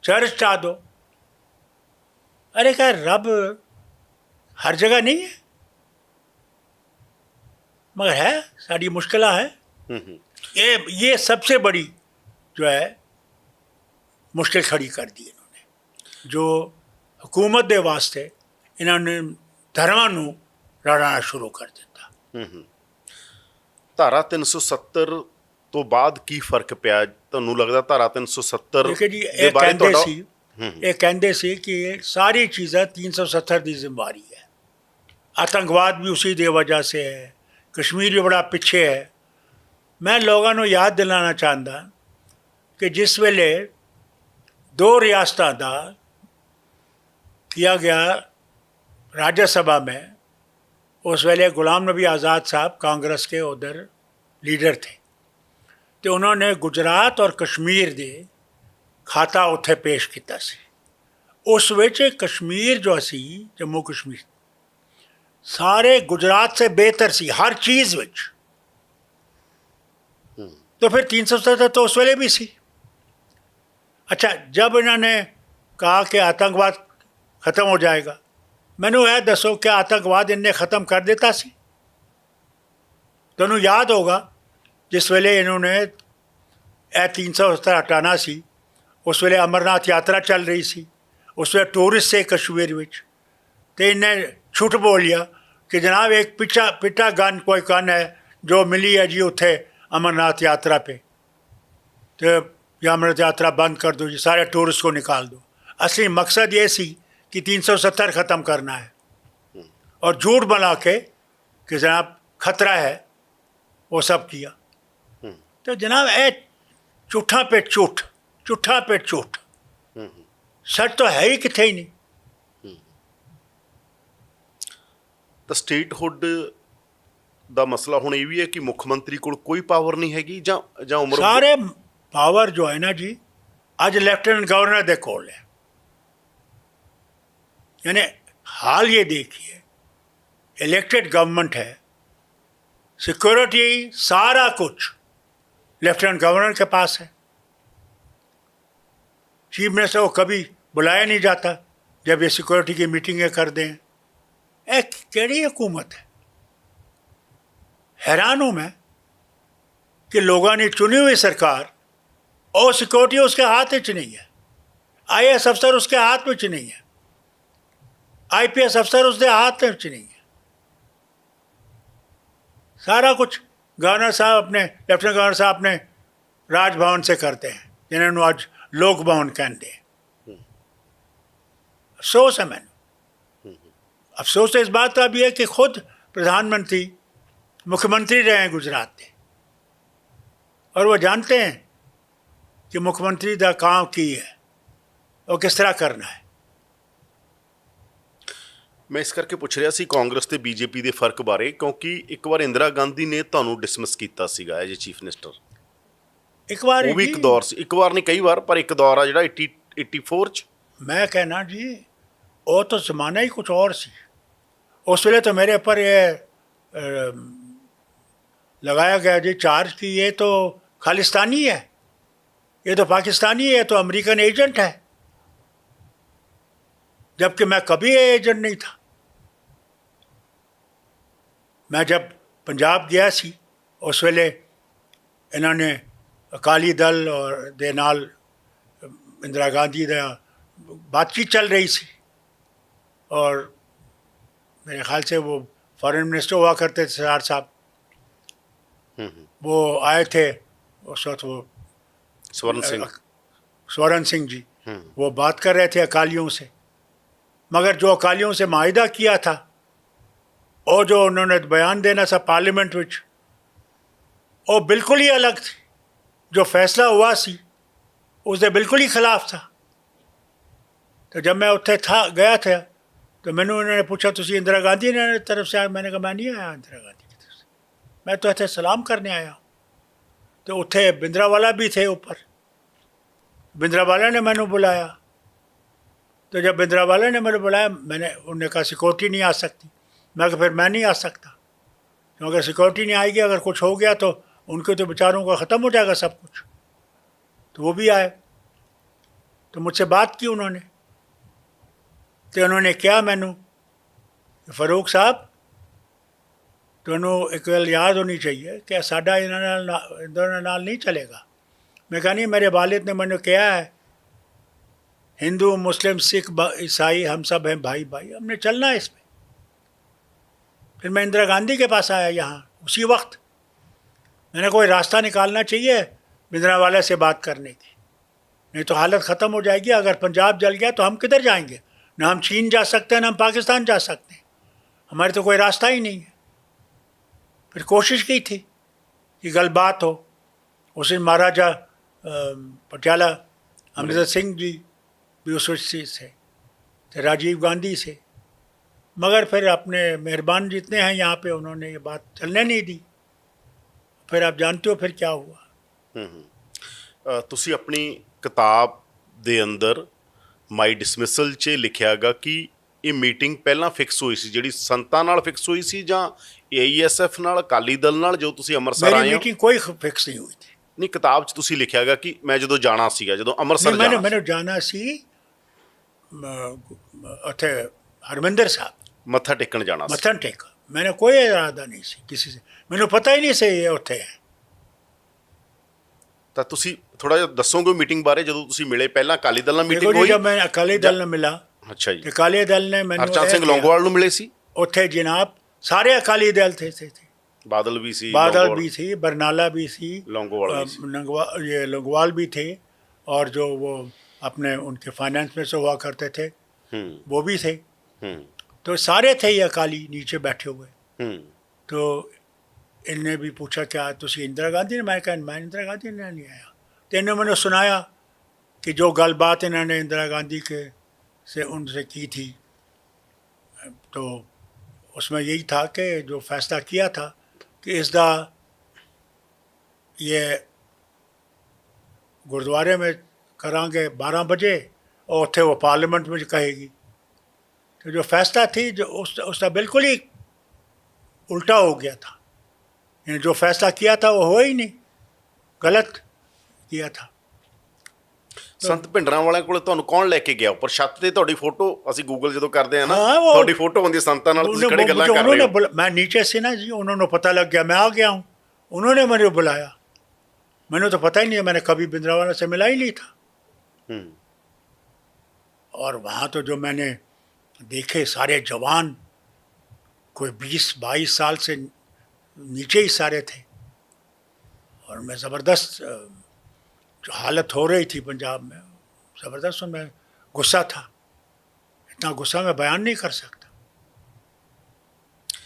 [SPEAKER 2] चर्च टा दो। अरे क्या रब हर जगह नहीं है? मगर है, सारी मुश्किल है। ये सबसे बड़ी जो है मुश्किल खड़ी कर दी इन्होंने, जो हुकूमत के वास्ते इन्होंने धर्मां नूं लड़ाना शुरू कर दिता।
[SPEAKER 1] ਧਾਰਾ 370 ਤੋਂ ਬਾਅਦ ਕੀ ਫਰਕ ਪਿਆ ਤੁਹਾਨੂੰ ਲੱਗਦਾ? ਧਾਰਾ 370
[SPEAKER 2] देखिए जी,
[SPEAKER 1] ਦੇ
[SPEAKER 2] ये
[SPEAKER 1] ਬਾਰੇ
[SPEAKER 2] कहते
[SPEAKER 1] ਤੁਹਾਡਾ
[SPEAKER 2] सी ये कहते सी कि सारी चीज़ें 370 की जिम्मेवारी है। आतंकवाद भी उसी की वजह से है, कश्मीर भी बड़ा पिछे है। मैं लोगों को याद दिलाना चाहता कि जिस वेले 2 रियासतों का किया गया राज्य सभा में, उस वेले गुलाम नबी आज़ाद साहब कांग्रेस के उधर लीडर थे, तो उन्होंने गुजरात और कश्मीर दे खाता उत्थे पेश किया सी। उस विच कश्मीर जो सी, जम्मू कश्मीर सारे गुजरात से बेहतर सी हर चीज़ विच। तो फिर 370 तो उस वेले भी सी। अच्छा, जब इन्होंने कहा कि आतंकवाद ख़त्म हो जाएगा, मैनू यह दसो क्या आतंकवाद इन्हें ख़त्म कर दिता सी? तुहानू याद होगा जिस वेले इन्होंने 370 हटाना सी, उस वेले अमरनाथ यात्रा चल रही सी, उस वे टूरिस्ट से कश्मीर विच, तो इन्हें झूठ बोलिया कि जनाब एक पिटा गन कोई गन है जो मिली है जी उत्थे अमरनाथ यात्रा पे, तो ये अमरनाथ यात्रा बंद कर दो जी, सारे टूरिस्ट को निकाल दो। असली मकसद ये सी कि 370 ख़त्म करना है, और झूठ बना के कि जनाब खतरा है, वो सब किया। तो जनाब ए झूठा पे झूठ, झूठा पे झूठ, सच तो है ही किथे ही नहीं।
[SPEAKER 1] ਤਾਂ ਸਟੇਟਹੁੱਡ ਦਾ ਮਸਲਾ ਹੁਣ ਇਹ ਵੀ ਹੈ ਕਿ ਮੁੱਖ ਮੰਤਰੀ ਕੋਲ ਕੋਈ ਪਾਵਰ ਨਹੀਂ ਹੈਗੀ ਜਾਂ ਉਮਰ
[SPEAKER 2] सारे पावर जो है ना जी, अज लेफ्टिनेंट गवर्नर दे कोल है। यानी हाल ये देखिए, इलेक्टेड गवर्नमेंट है, सिक्योरिटी सारा कुछ लेफ्टिनेंट गवर्नर के पास है। चीफ मिनिस्टर को कभी बुलाया नहीं जाता जब ये सिक्योरिटी की मीटिंगें कर दें। एक केड़ी हुकूमत है? हैरान हूँ मैं कि लोगों ने चुनी हुई सरकार और सिक्योरिटी उसके हाथ में नहीं है, IAS अफसर उसके हाथ में नहीं है, IPS अफसर उसके हाथ में नहीं है। सारा कुछ गवर्नर साहब अपने, लेफ्टिनेंट गवर्नर साहब अपने राजभवन से करते हैं, जिन्होंने आज लोक भवन कहते हैं। अफसोस है मैंने, अफसोस इस बात का भी है कि खुद प्रधानमंत्री मुख्यमंत्री रहे हैं गुजरात के, और वो जानते हैं कि मुख्यमंत्री का काम की है और किस तरह करना है।
[SPEAKER 1] ਮੈਂ ਇਸ ਕਰਕੇ ਪੁੱਛ ਰਿਹਾ ਸੀ ਕਾਂਗਰਸ ਤੇ ਬੀਜੇਪੀ ਦੇ ਫਰਕ ਬਾਰੇ, ਕਿਉਂਕਿ ਇੱਕ ਵਾਰ ਇੰਦਰਾ ਗਾਂਧੀ ਨੇ ਤੁਹਾਨੂੰ ਡਿਸਮਿਸ ਕੀਤਾ ਸੀਗਾ ਐਜ ਚੀਫ ਮਿਨਿਸਟਰ।
[SPEAKER 2] एक बार
[SPEAKER 1] ਉਹ ਵੀ ਇੱਕ ਦੌਰ ਸੀ, ਇੱਕ ਵਾਰ ਨਹੀਂ ਕਈ ਵਾਰ, ਪਰ ਇੱਕ ਦੌਰ ਆ ਜਿਹੜਾ 84 ਚ।
[SPEAKER 2] मैं कहना जी, वो तो ज़माना ही कुछ और सी। उस वेले तो मेरे ऊपर ये लगाया गया जी चार्ज कि ये तो खालिस्तानी है, ये तो पाकिस्तानी है, ये तो अमेरिकन एजेंट है, जबकि मैं कभी ये एजेंट नहीं था। मैं जब पंजाब गया सी, उस वेले इन्होंने अकाली दल और दे नाल इंदिरा गांधी दा बातचीत चल रही सी, और मेरे ख्याल से वो फॉरेन मिनिस्टर हुआ करते थे सरदार साहब, वो आए थे उस वक्त, वो स्वर्ण सिंह जी, वो बात कर रहे थे अकालियों से। मगर जो अकालियों से माहिदा किया था और जो उन्होंने बयान देना था पार्लियामेंट विच, वो बिल्कुल ही अलग थी। जो फैसला हुआ सी उसके बिल्कुल ही खिलाफ था। तो जब मैं उत्थे था गया था, तो मैंने उन्होंने पूछा तुसी इंदिरा गांधी ने तरफ से आया? मैंने कहा मैं नहीं आया इंदिरा गांधी की तरफ से, मैं तो इत्थे सलाम करने आया हूँ। तो उत्थे बिंद्रावाला भी थे ऊपर, बिंद्रावाला ने मैंने बुलाया। तो जब बिंद्रावाला ने मैंने बुलाया, मैंने उन्होंने कहा सिक्योरिटी नहीं आ सकती। मैं कहा फिर मैं नहीं आ सकता। तो अगर सिक्योरिटी नहीं आएगी, अगर कुछ हो गया तो उनके तो बेचारों का ख़त्म हो जाएगा सब कुछ। तो वो भी आए, तो मुझसे बात की उन्होंने। तो उन्होंने क्या मैनू फारूक साहब ਤੁਹਾਨੂੰ एक गल याद होनी चाहिए कि साडा इन्होंने नाल नहीं चलेगा। मैं कहा नहीं, मेरे वालिद ने मैंने कहा है हिंदू मुस्लिम सिख ईसाई हम सब हैं भाई भाई, हमने चलना है इसमें। फिर मैं इंदिरा गांधी के पास आया यहाँ उसी वक्त। मैंने कोई रास्ता निकालना चाहिए भिंडरावाला से बात करने की, नहीं तो हालत ख़त्म हो जाएगी। अगर पंजाब जल गया तो हम किधर जाएंगे? ना हम चीन जा सकते हैं, ना हम पाकिस्तान जा सकते हैं, हमारे तो कोई रास्ता ही नहीं है। फिर कोशिश की थी कि गलबात हो। उस दिन महाराजा पटियाला अमरिंदर सिंह जी भी उस से थे, राजीव गांधी से, मगर फिर अपने मेहरबान जितने हैं यहाँ पे उन्होंने ये बात चलने नहीं दी। फिर आप जानते हो फिर क्या हुआ।
[SPEAKER 1] ਤੁਸੀਂ ਆਪਣੀ ਕਿਤਾਬ ਦੇ ਅੰਦਰ ਮਾਈ ਡਿਸਮਿਸਲ 'ਚ ਲਿਖਿਆਗਾ ਕਿ ਇਹ ਮੀਟਿੰਗ ਪਹਿਲਾਂ ਫਿਕਸ ਹੋਈ ਸੀ, ਜਿਹੜੀ ਸੰਤਾਂ ਨਾਲ ਫਿਕਸ ਹੋਈ ਸੀ ਜਾਂ AESF ਨਾਲ, ਅਕਾਲੀ ਦਲ ਨਾਲ, ਜੋ ਤੁਸੀਂ ਅੰਮ੍ਰਿਤਸਰ ਆਏ ਹੋ?
[SPEAKER 2] मीटिंग कोई फिक्स नहीं हुई थी।
[SPEAKER 1] ਨਹੀਂ, ਕਿਤਾਬ 'ਚ ਤੁਸੀਂ ਲਿਖਿਆਗਾ ਕਿ ਮੈਂ ਜਦੋਂ ਜਾਣਾ ਸੀਗਾ, ਜਦੋਂ ਅੰਮ੍ਰਿਤਸਰ ਜਾਣਾ ਸੀ।
[SPEAKER 2] मैंने जाना सी उत्थे हरमिंदर साहब
[SPEAKER 1] ਮੱਥਾ ਟੇਕਣ ਜਾਣਾ ਸੀ।
[SPEAKER 2] मत्थन टेका। मैंने कोई इरादा नहीं सी किसी से, मैंने पता ही नहीं से ये उत्थे है।
[SPEAKER 1] ਤਾਂ ਤੁਸੀਂ ਥੋੜਾ ਜਿਹਾ ਦੱਸੋਗੇ ਮੀਟਿੰਗ ਬਾਰੇ? ਜਦੋਂ ਤੁਸੀਂ ਮਿਲੇ ਪਹਿਲਾਂ ਅਕਾਲੀ ਦਲ ਨਾਲ
[SPEAKER 2] देखो
[SPEAKER 1] ਮੀਟਿੰਗ
[SPEAKER 2] जी,
[SPEAKER 1] ਹੋਈ?
[SPEAKER 2] जब मैं अकाली दल ने मिला,
[SPEAKER 1] ਅੱਛਾ ਜੀ।
[SPEAKER 2] अकाली दल ने मैंने
[SPEAKER 1] ਹਰਚੰਦ ਸਿੰਘ ਲੌਂਗੋਵਾਲ ਨੂੰ ਮਿਲੇ ਸੀ?
[SPEAKER 2] उत्थे जनाब सारे अकाली दल थे।
[SPEAKER 1] ਬਾਦਲ ਵੀ ਸੀ,
[SPEAKER 2] बादल
[SPEAKER 1] ਲੌਂਗੋਵਾਲ-
[SPEAKER 2] भी थी, बरनाला भी थी,
[SPEAKER 1] लौंगोवाल भी थी।
[SPEAKER 2] ये लौंगोवाल भी थे, और जो वो अपने उनके फाइनेंस में से हुआ करते थे वो भी थे। तो सारे थे ये अकाली नीचे बैठे हुए। तो इनने भी पूछा क्या तुसी इंदिरा गांधी ने? मैं कहा मैं इंदिरा गांधी ने नहीं आया। तो इन्होंने मैंने सुनाया कि जो गलबात इन्होंने इंदिरा गांधी के से उनसे की थी, तो उसमें यही था कि जो फैसला किया था कि इसका ये गुरुद्वारे में करांगे 12 बजे और थे वो पार्लियामेंट में कहेगी। तो जो फैसला थी जो उसका बिल्कुल ही उल्टा हो गया था। यानी जो फैसला किया था वो हुआ ही नहीं, गलत किया था।
[SPEAKER 1] ਸੰਤ ਭਿੰਡਰਾਂ ਵਾਲਿਆਂ ਕੋਲ ਤੁਹਾਨੂੰ ਕੌਣ ਲੈ ਕੇ ਗਿਆ? ਉੱਪਰ ਛੱਤ ਤੇ ਤੁਹਾਡੀ ਫੋਟੋ, ਅਸੀਂ ਗੂਗਲ ਜਦੋਂ ਕਰਦੇ ਆ ਨਾ,
[SPEAKER 2] हाँ, वो
[SPEAKER 1] ਤੁਹਾਡੀ ਫੋਟੋ ਹੁੰਦੀ ਸੰਤਾਂ ਨਾਲ, ਤੁਸੀਂ ਖੜੇ ਗੱਲਾਂ ਕਰ ਰਹੇ
[SPEAKER 2] उन्होंने
[SPEAKER 1] ਹੋ।
[SPEAKER 2] मैं नीचे से ना जी, उन्होंने पता लग गया मैं आ गया हूँ, उन्होंने मुझे बुलाया। मैंने तो पता ही नहीं है, मैंने कभी भिंडरावाला से मिला ही नहीं था। और वहाँ तो जो मैंने देखे सारे जवान, कोई 20-22 साल से नीचे ही सारे थे। और मैं ज़बरदस्त जो हालत हो रही थी पंजाब में, ज़बरदस्त उनमें गुस्सा था। इतना गुस्सा मैं बयान नहीं कर सकता।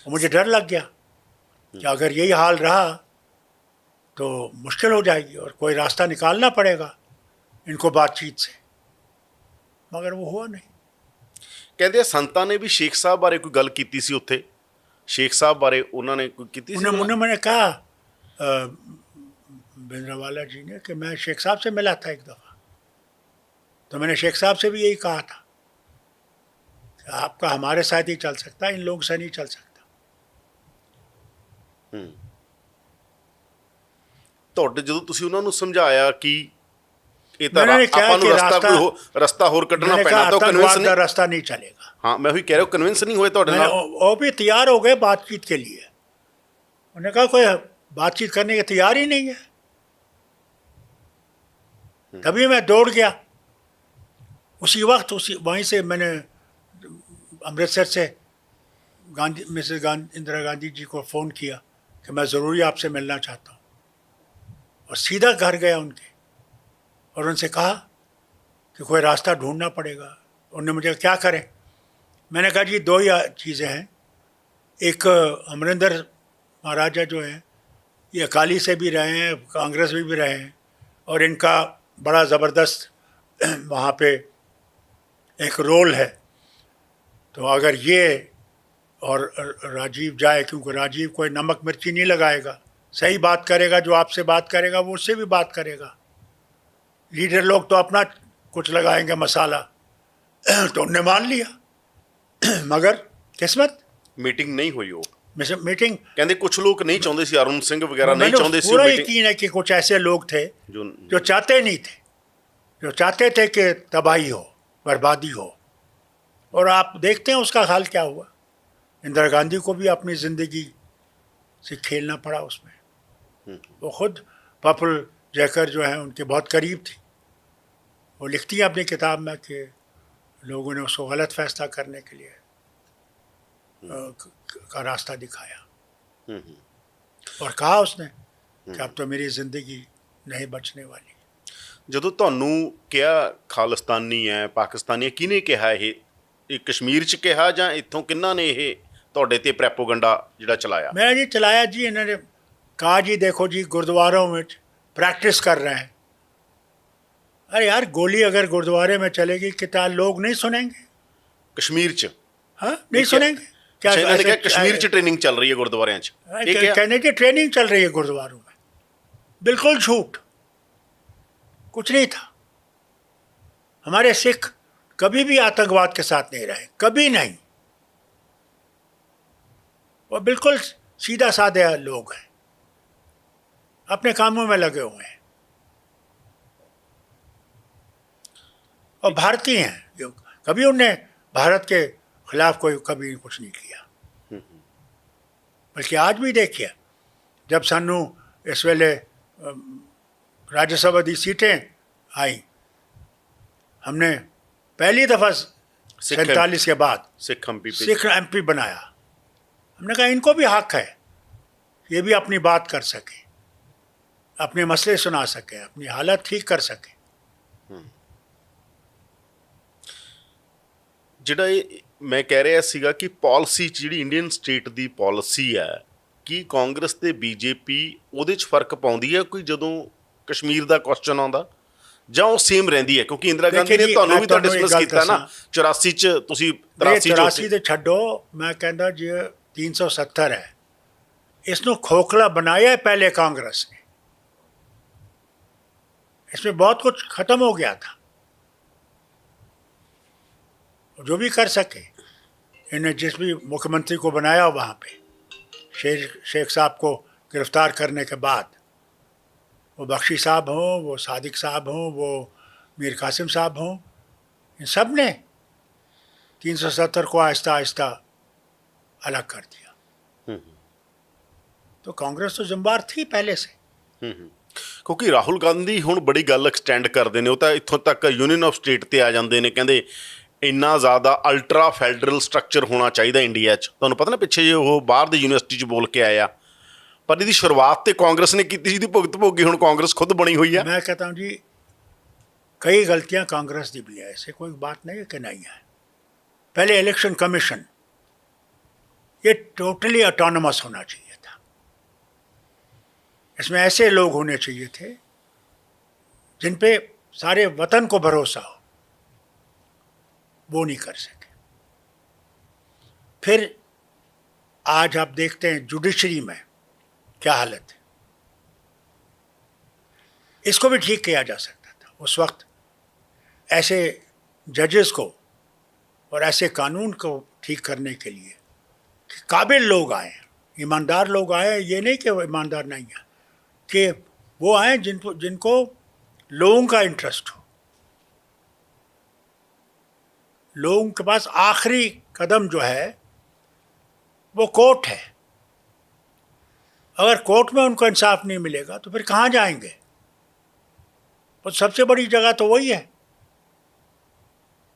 [SPEAKER 2] और मुझे डर लग गया कि अगर यही हाल रहा तो मुश्किल हो जाएगी और कोई रास्ता निकालना पड़ेगा इनको बातचीत से, मगर वो हुआ नहीं।
[SPEAKER 1] ਕਹਿੰਦੇ ਆ ਸੰਤਾਂ ਨੇ ਵੀ ਸ਼ੇਖ ਸਾਹਿਬ ਬਾਰੇ ਕੋਈ ਗੱਲ ਕੀਤੀ ਸੀ ਉੱਥੇ? ਸ਼ੇਖ ਸਾਹਿਬ ਬਾਰੇ ਉਹਨਾਂ ਨੇ ਕੋਈ ਕੀਤੀ ਸੀ?
[SPEAKER 2] उन्हें मैंने कहा भिंडरावाला जी ने कि मैं शेख साहब से मिला था एक दफ़ा, तो मैंने शेख साहब से भी यही कहा था कि आपका हमारे साथ ही चल सकता है, इन लोगों से नहीं चल सकता।
[SPEAKER 1] ਤੁਹਾਡੇ ਜਦੋਂ ਤੁਸੀਂ ਉਹਨਾਂ ਨੂੰ ਸਮਝਾਇਆ ਕਿ ਇਹ ਤਾਂ
[SPEAKER 2] मैंने कहा
[SPEAKER 1] ਆਪਾਂ ਨੂੰ
[SPEAKER 2] कि
[SPEAKER 1] ਰਸਤਾ ਕੋਈ ਰਸਤਾ ਹੋਰ ਕੱਢਣਾ
[SPEAKER 2] मैंने
[SPEAKER 1] ਪੈਣਾ,
[SPEAKER 2] कहा
[SPEAKER 1] ਤਾਂ ਕਨਵਿੰਸ
[SPEAKER 2] आतंकवाद का
[SPEAKER 1] ਨਹੀਂ।
[SPEAKER 2] रास्ता नहीं चलेगा।
[SPEAKER 1] ਹਾਂ, ਮੈਂ ਉਹੀ ਕਹਿ ਰਿਹਾ, ਕਨਵਿੰਸ ਨਹੀਂ ਹੋਏ ਤੁਹਾਡੇ
[SPEAKER 2] मैंने
[SPEAKER 1] ਨਾਲ?
[SPEAKER 2] वो भी तैयार हो गए बातचीत के लिए। उन्होंने कहा कोई बातचीत करने की तैयार ही नहीं है। तभी मैं दौड़ गया उसी वक्त, उसी वहीं से मैंने अमृतसर से मिसेस इंदिरा गांधी जी को फ़ोन किया कि मैं ज़रूरी आपसे मिलना चाहता हूँ, और सीधा घर गया उनके और उनसे कहा कि कोई रास्ता ढूंढना पड़ेगा। उन्होंने मुझे क्या करें? मैंने कहा जी दो ही चीज़ें हैं, एक अमरिंदर महाराजा जो हैं ये अकाली से भी रहे हैं, कांग्रेस में भी रहे हैं, और इनका बड़ा ज़बरदस्त वहाँ पे एक रोल है। तो अगर ये और राजीव जाए, क्योंकि राजीव कोई नमक मिर्ची नहीं लगाएगा, सही बात करेगा, जो आपसे बात करेगा वो उससे भी बात करेगा। लीडर लोग तो अपना कुछ लगाएंगे मसाला, तो उनने मान लिया। मगर किस्मत
[SPEAKER 1] ਮੀਟਿੰग ਨਹੀਂ ਹੋਈ ਉਹ?
[SPEAKER 2] मीटिंग
[SPEAKER 1] ਕਹਿੰਦੇ ਕੁਝ ਲੋਕ ਨਹੀਂ ਚਾਹੁੰਦੇ ਸੀ, ਅਰੁਣ ਸਿੰਘ ਵਗੈਰਾ ਨਹੀਂ
[SPEAKER 2] मैंने
[SPEAKER 1] ਚਾਹੁੰਦੇ ਸੀ
[SPEAKER 2] पूरा
[SPEAKER 1] ਉਹ meeting।
[SPEAKER 2] यकीन है कि कुछ ऐसे लोग थे
[SPEAKER 1] जो
[SPEAKER 2] जो चाहते नहीं थे, जो चाहते थे कि तबाही हो, बर्बादी हो। और आप देखते हैं उसका हाल क्या हुआ। इंदिरा गांधी को भी अपनी ज़िंदगी से खेलना पड़ा उसमें। वो खुद पॉपुल जैकर जो है उनके बहुत करीब थी। वो लिखती है अपनी किताब में कि लोगों ने उसको गलत फैसला करने के लिए का रास्ता दिखाया और कहा उसने कि अब तो मेरी ज़िंदगी नहीं बचने वाली।
[SPEAKER 1] ਜਦੋਂ ਤੁਹਾਨੂੰ ਕਿਹਾ ਖਾਲਿਸਤਾਨੀ ਹੈ, ਪਾਕਿਸਤਾਨੀ ਹੈ, ਕਿਹਨੇ ਕਿਹਾ ਇਹ ਕਸ਼ਮੀਰ 'ਚ ਕਿਹਾ ਜਾਂ ਇੱਥੋਂ ਕਿਹਨਾਂ ਨੇ ਇਹ ਤੁਹਾਡੇ ਤੇ ਪ੍ਰੈਪੋਗੰਡਾ ਜਿਹੜਾ ਚਲਾਇਆ?
[SPEAKER 2] मैं जी चलाया जी, इन्होंने कहा जी देखो जी गुरुद्वारों में प्रैक्टिस कर रहे हैं। अरे यार गोली अगर गुरुद्वारे में चलेगी क्या लोग नहीं सुनेंगे?
[SPEAKER 1] ਕਸ਼ਮੀਰ 'ਚ
[SPEAKER 2] हाँ नहीं सुनेंगे क्या?
[SPEAKER 1] ਅੱਛਾ, ਇਹਨਾਂ ਨੇ ਕਿਹਾ
[SPEAKER 2] ऐसे-
[SPEAKER 1] ਕਸ਼ਮੀਰ 'ਚ ਟ੍ਰੇਨਿੰਗ ਚੱਲ ਰਹੀ ਹੈ ਗੁਰਦੁਆਰਿਆਂ 'ਚ, ਇਹ ਕਿਹਾ?
[SPEAKER 2] कहने की ट्रेनिंग चल रही है गुरुद्वारों में। बिल्कुल झूठ, कुछ नहीं था। हमारे सिख कभी भी आतंकवाद के साथ नहीं रहे, कभी नहीं। वो बिल्कुल सीधा साधे लोग हैं, अपने कामों में लगे हुए हैं और भारतीय हैं। जो कभी उनने भारत के खिलाफ कोई कभी कुछ नहीं किया। बल्कि आज भी देखिए, जब सानू इस वेले राज्यसभा दी सीटें आई, हमने पहली दफ़ा 47 के बाद
[SPEAKER 1] ਸਿੱਖ ਐਮਪੀ
[SPEAKER 2] सिख एमपी बनाया। हमने कहा इनको भी हक है, ये भी अपनी बात कर सके, अपने मसले सुना सके, अपनी हालत ठीक कर सके।
[SPEAKER 1] ਜਿਹੜਾ ਇਹ ਮੈਂ ਕਹਿ ਰਿਹਾ ਸੀਗਾ ਕਿ ਪਾਲਿਸੀ ਜਿਹੜੀ ਇੰਡੀਅਨ ਸਟੇਟ ਦੀ ਪਾਲਿਸੀ ਹੈ, ਕੀ ਕਾਂਗਰਸ ਤੇ ਬੀਜੇਪੀ ਉਹਦੇ 'ਚ ਫਰਕ ਪਾਉਂਦੀ ਹੈ ਕੋਈ ਜਦੋਂ ਕਸ਼ਮੀਰ ਦਾ ਕੁਐਸਚਨ ਆਉਂਦਾ, ਜਾਂ ਉਹ ਸੇਮ ਰਹਿੰਦੀ ਹੈ? ਕਿਉਂਕਿ ਇੰਦਰਾ ਗਾਂਧੀ ਨੇ
[SPEAKER 2] ਜੀ,
[SPEAKER 1] ਤੁਹਾਨੂੰ ਵੀ
[SPEAKER 2] ਮੈਂ
[SPEAKER 1] ਤਾਂ
[SPEAKER 2] ਤੁਹਾਨੂੰ
[SPEAKER 1] ਡਿਸਕਸ
[SPEAKER 2] ਇੱਕ ਗੱਲ
[SPEAKER 1] ਕੀਤਾ ਨਾ 84 'ਚ, ਤੁਸੀਂ 83
[SPEAKER 2] 84
[SPEAKER 1] 'ਚ
[SPEAKER 2] ਦੇ ਛੱਡੋ, ਮੈਂ ਕਹਿੰਦਾ ਜੀ 370 ਹੈ, इसਨੂੰ खोखला बनाया है पहले कांग्रेस ने। इसमें बहुत कुछ खत्म हो गया था, जो भी कर सके। इन्हें जिस भी मुख्यमंत्री को बनाया वहाँ पे शेख साहब को गिरफ्तार करने के बाद, वो बख्शी साहब हों, वो सादिक साहब हों, वो मीर कासिम साहब हों, इन सब ने 370 को आहिस्ता आहिस्ता अलग कर दिया। तो कांग्रेस तो जिम्मेदार थी पहले से।
[SPEAKER 1] ਕਿਉਂਕਿ ਰਾਹੁਲ ਗਾਂਧੀ ਹੁਣ ਬੜੀ ਗੱਲ ਐਕਸਟੈਂਡ ਕਰਦੇ ਨੇ, ਉਹ ਤਾਂ ਇੱਥੋਂ ਤੱਕ ਯੂਨੀਅਨ ਆਫ ਸਟੇਟ ਤੇ ਆ ਜਾਂਦੇ ਨੇ, ਕਹਿੰਦੇ ਇੰਨਾ ਜ਼ਿਆਦਾ ਅਲਟਰਾ ਫੈਡਰਲ ਸਟਰਕਚਰ ਹੋਣਾ ਚਾਹੀਦਾ ਇੰਡੀਆ 'ਚ। ਤੁਹਾਨੂੰ ਪਤਾ ਨਾ ਪਿੱਛੇ ਜੇ ਉਹ ਬਾਹਰ ਦੀ ਯੂਨੀਵਰਸਿਟੀ 'ਚ ਬੋਲ ਕੇ ਆਇਆ, ਪਰ ਇਹਦੀ ਸ਼ੁਰੂਆਤ ਤੇ ਕਾਂਗਰਸ ਨੇ ਕੀਤੀ ਸੀ, ਇਹਦੀ ਭੁਗਤ ਭੋਗੀ ਹੁਣ ਕਾਂਗਰਸ ਖੁਦ ਬਣੀ ਹੋਈ ਹੈ।
[SPEAKER 2] मैं कहता हूँ जी कई गलतियाँ कांग्रेस की भी है, ऐसे कोई बात नहीं है कि नहीं है। पहले इलेक्शन कमीशन ये टोटली ऑटोनमस होना चाहिए था। इसमें ऐसे लोग होने चाहिए थे जिन पे सारे वतन को भरोसा हो, वो नहीं कर सके। फिर आज आप देखते हैं जुडिशरी में क्या हालत है। इसको भी ठीक किया जा सकता था उस वक्त। ऐसे जजेस को और ऐसे कानून को ठीक करने के लिए कि काबिल लोग आए, ईमानदार लोग आए। ये नहीं कि वो ईमानदार नहीं है, कि वो आए जिनको लोगों का इंटरेस्ट हो। लोगों के पास आखिरी कदम जो है वो कोर्ट है। अगर कोर्ट में उनको इंसाफ नहीं मिलेगा तो फिर कहाँ जाएंगे? तो सबसे बड़ी जगह तो वही है।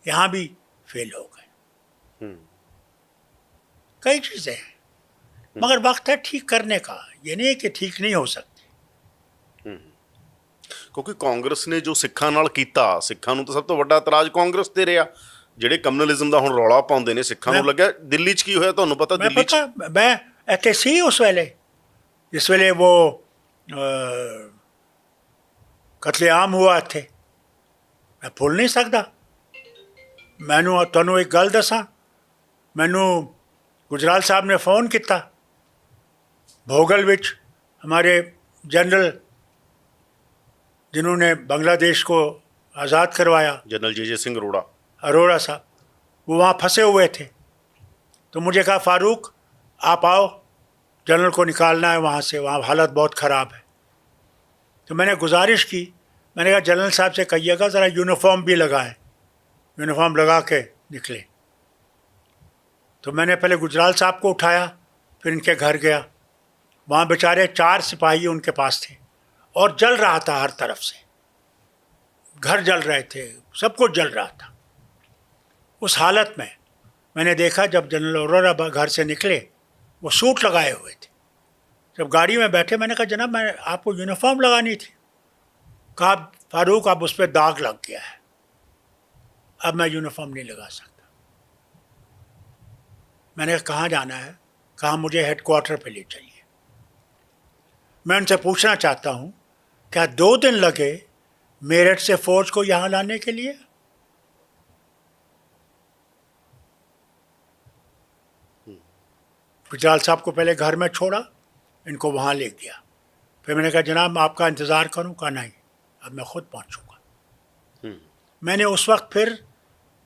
[SPEAKER 2] यहाँ भी फेल हो गए। कई चीज़ें हैं, मगर वक्त है ठीक करने का। ये नहीं है कि ठीक नहीं हो सकती।
[SPEAKER 1] ਕਿਉਂਕਿ ਕਾਂਗਰਸ ਨੇ ਜੋ ਸਿੱਖਾਂ ਨਾਲ ਕੀਤਾ, ਸਿੱਖਾਂ ਨੂੰ ਤਾਂ ਸਭ ਤੋਂ ਵੱਡਾ ਇਤਰਾਜ਼ ਕਾਂਗਰਸ ਤੇ ਰਿਹਾ। ਜਿਹੜੇ ਕਮਿਊਨਲਿਜ਼ਮ ਦਾ ਹੁਣ ਰੌਲਾ ਪਾਉਂਦੇ ਨੇ, ਸਿੱਖਾਂ ਨੂੰ ਲੱਗਿਆ ਦਿੱਲੀ 'ਚ ਕੀ ਹੋਇਆ ਤੁਹਾਨੂੰ ਪਤਾ? ਦਿੱਲੀ 'ਚ
[SPEAKER 2] मैं ऐसे सी उस वेले जिस वेले वो कत्लेआम हुआ थे, मैं भूल नहीं सकता। मैनू तुहानू एक गल दसां, मैनू गुजराल साहब ने फ़ोन किया भोगल विच, हमारे जनरल जिन्होंने बांग्लादेश को आज़ाद करवाया,
[SPEAKER 1] जनरल जे सिंह
[SPEAKER 2] अरोड़ा साहब, वो वहाँ फंसे हुए थे। तो मुझे कहा फारूक आप आओ, जनरल को निकालना है वहाँ से, वहाँ हालत बहुत ख़राब है। तो मैंने गुजारिश की, मैंने कहा जनरल साहब से कहिएगा ज़रा यूनिफॉर्म भी लगाएं, यूनिफॉर्म लगा के निकले। तो मैंने पहले गुजराल साहब को उठाया, फिर इनके घर गया। वहाँ बेचारे 4 सिपाही उनके पास थे और जल रहा था हर तरफ से, घर जल रहे थे, सब कुछ जल रहा था। उस हालत में मैंने देखा जब जनरल अरोरा घर से निकले, वो सूट लगाए हुए थे। जब गाड़ी में बैठे मैंने कहा जनाब मैं आपको यूनिफॉर्म लगानी थी। कहा फारूक अब उस पर दाग लग गया है, अब मैं यूनिफॉर्म नहीं लगा सकता। मैंने कहा कहाँ जाना है? कहा मुझे हेडक्वार्टर पे ले चलिए। मैं उनसे पूछना चाहता हूँ क्या 2 दिन लगे मेरठ से फौज को यहाँ लाने के लिए? गुजराल साहब को पहले घर में छोड़ा, इनको वहाँ ले गया। फिर मैंने कहा जनाब मैं आपका इंतज़ार करूँ? कहा नहीं, अब मैं ख़ुद पहुँचूँगा। मैंने उस वक्त फिर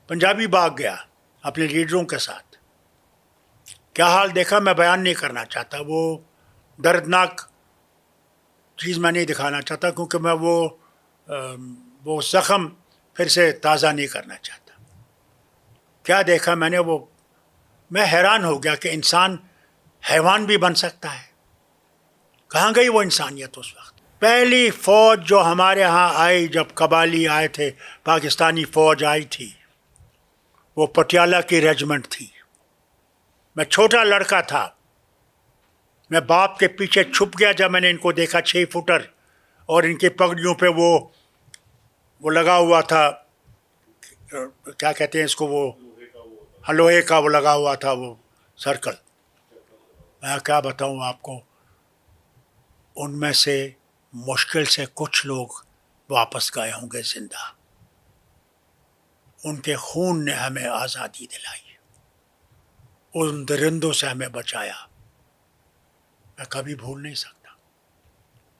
[SPEAKER 2] पंजाबी बाग गया अपने लीडरों के साथ। क्या हाल देखा मैं बयान नहीं करना चाहता, वो दर्दनाक चीज़ मैं नहीं दिखाना चाहता, क्योंकि मैं वो ज़ख़म फिर से ताज़ा नहीं करना चाहता। क्या देखा मैंने, वो मैं हैरान हो गया कि इंसान हैवान भी बन सकता है। कहाँ गई वो इंसानियत उस वक्त? पहली फ़ौज जो हमारे यहाँ आई, जब कबाली आए थे, पाकिस्तानी फ़ौज आई थी, वो पटियाला की रेजिमेंट थी। मैं छोटा लड़का था, मैं बाप के पीछे छुप गया जब मैंने इनको देखा, 6 फुटर, और इनकी पगड़ियों पे वो लगा हुआ था, क्या कहते हैं इसको, वो लोहे का वो लगा हुआ था, वो सर्कल। मैं क्या बताऊं आपको, उनमें से मुश्किल से कुछ लोग वापस गए होंगे जिंदा। उनके खून ने हमें आज़ादी दिलाई, उन दरिंदों से हमें बचाया। मैं कभी भूल नहीं सकता,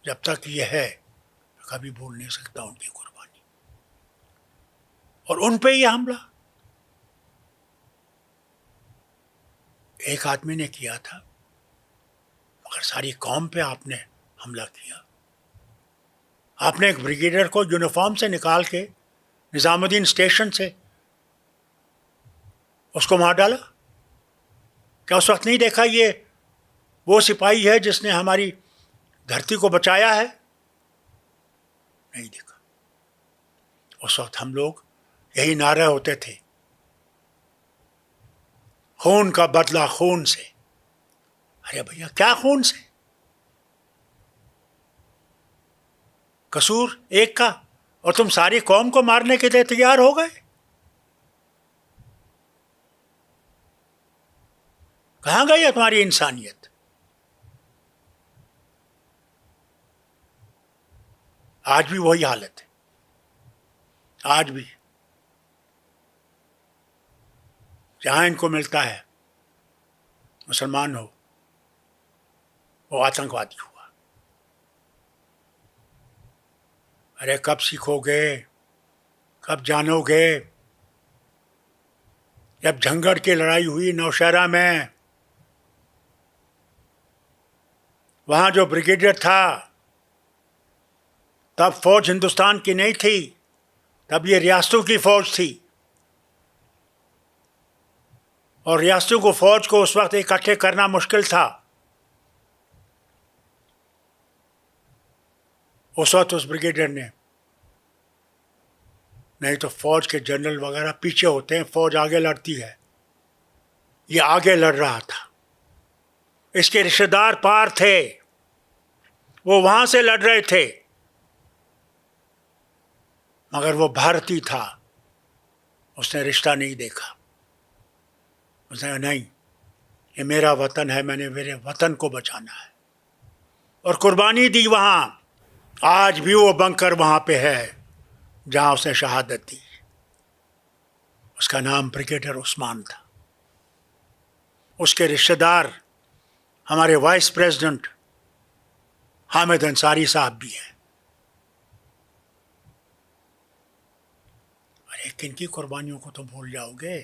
[SPEAKER 2] जब तक ये है कभी भूल नहीं सकता उनकी कुर्बानी। और उन पे ये हमला एक आदमी ने किया था, मगर सारी कौम पे आपने हमला किया। आपने एक ब्रिगेडियर को यूनिफॉर्म से निकाल के निज़ामुद्दीन स्टेशन से उसको मार डाला। क्या उस वक्त नहीं देखा ये वो सिपाही है जिसने हमारी धरती को बचाया है? नहीं देखा। उस वक्त हम लोग यही नारे होते थे, खून का बदला खून से। अरे भैया क्या खून से? कसूर एक का, और तुम सारी कौम को मारने के लिए तैयार हो गए। कहाँ गई है तुम्हारी इंसानियत? आज भी वही हालत है, आज भी जहां इनको मिलता है मुसलमान हो, वो आतंकवादी हुआ। अरे कब सीखोगे, कब जानोगे? जब झंगड़ की लड़ाई हुई नौशहरा में, वहां जो ब्रिगेडियर था, तब फौज हिंदुस्तान की नहीं थी, तब ये रियासतों की फौज थी। और रियासतों को फौज को उस वक्त इकट्ठे करना मुश्किल था। उस वक्त उस ब्रिगेडियर ने, नहीं तो फौज के जनरल वगैरह पीछे होते हैं, फौज आगे लड़ती है, ये आगे लड़ रहा था। इसके रिश्तेदार पार थे, वो वहां से लड़ रहे थे, मगर वो भारतीय था, उसने रिश्ता नहीं देखा। उसने कहा नहीं, ये मेरा वतन है, मैंने मेरे वतन को बचाना है, और कुर्बानी दी वहां। आज भी वो बंकर वहां पे है जहां उसने शहादत दी। उसका नाम ब्रिगेडियर उस्मान था। उसके रिश्तेदार हमारे वाइस प्रेसिडेंट हामिद अंसारी साहब भी हैं। अरे किनकी कुर्बानियों को तो भूल जाओगे?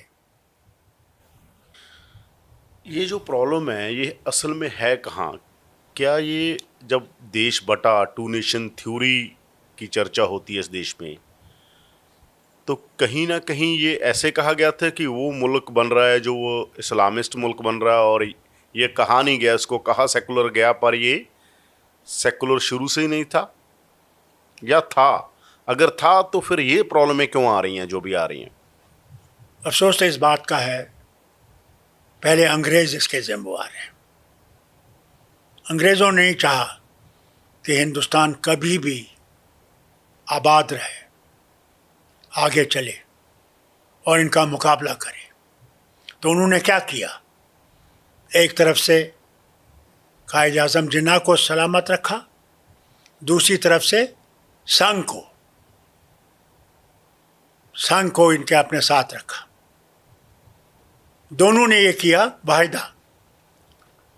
[SPEAKER 1] ये जो प्रॉब्लम है ये असल में है कहाँ? क्या ये जब देश बटा, टू नेशन थ्योरी की चर्चा होती है इस देश में, तो कहीं ना कहीं ये ऐसे कहा गया था कि वो मुल्क बन रहा है जो वो इस्लामिस्ट मुल्क बन रहा है, और ये कहा नहीं गया, इसको कहा सेकुलर गया, पर ये सेकुलर शुरू से ही नहीं था, या था? अगर था तो फिर ये प्रॉब्लमें क्यों आ रही हैं जो भी आ रही हैं?
[SPEAKER 2] अफसोस तो इस बात का है, पहले अंग्रेज इसके जिम्मेवार हैं। अंग्रेज़ों ने नहीं चाहा कि हिंदुस्तान कभी भी आबाद रहे, आगे चले और इनका मुकाबला करे। तो उन्होंने क्या किया? एक तरफ से कायद आज़म जिन्ना को सलामत रखा, दूसरी तरफ से संघ को इनके अपने साथ रखा। दोनों ने ये किया वायदा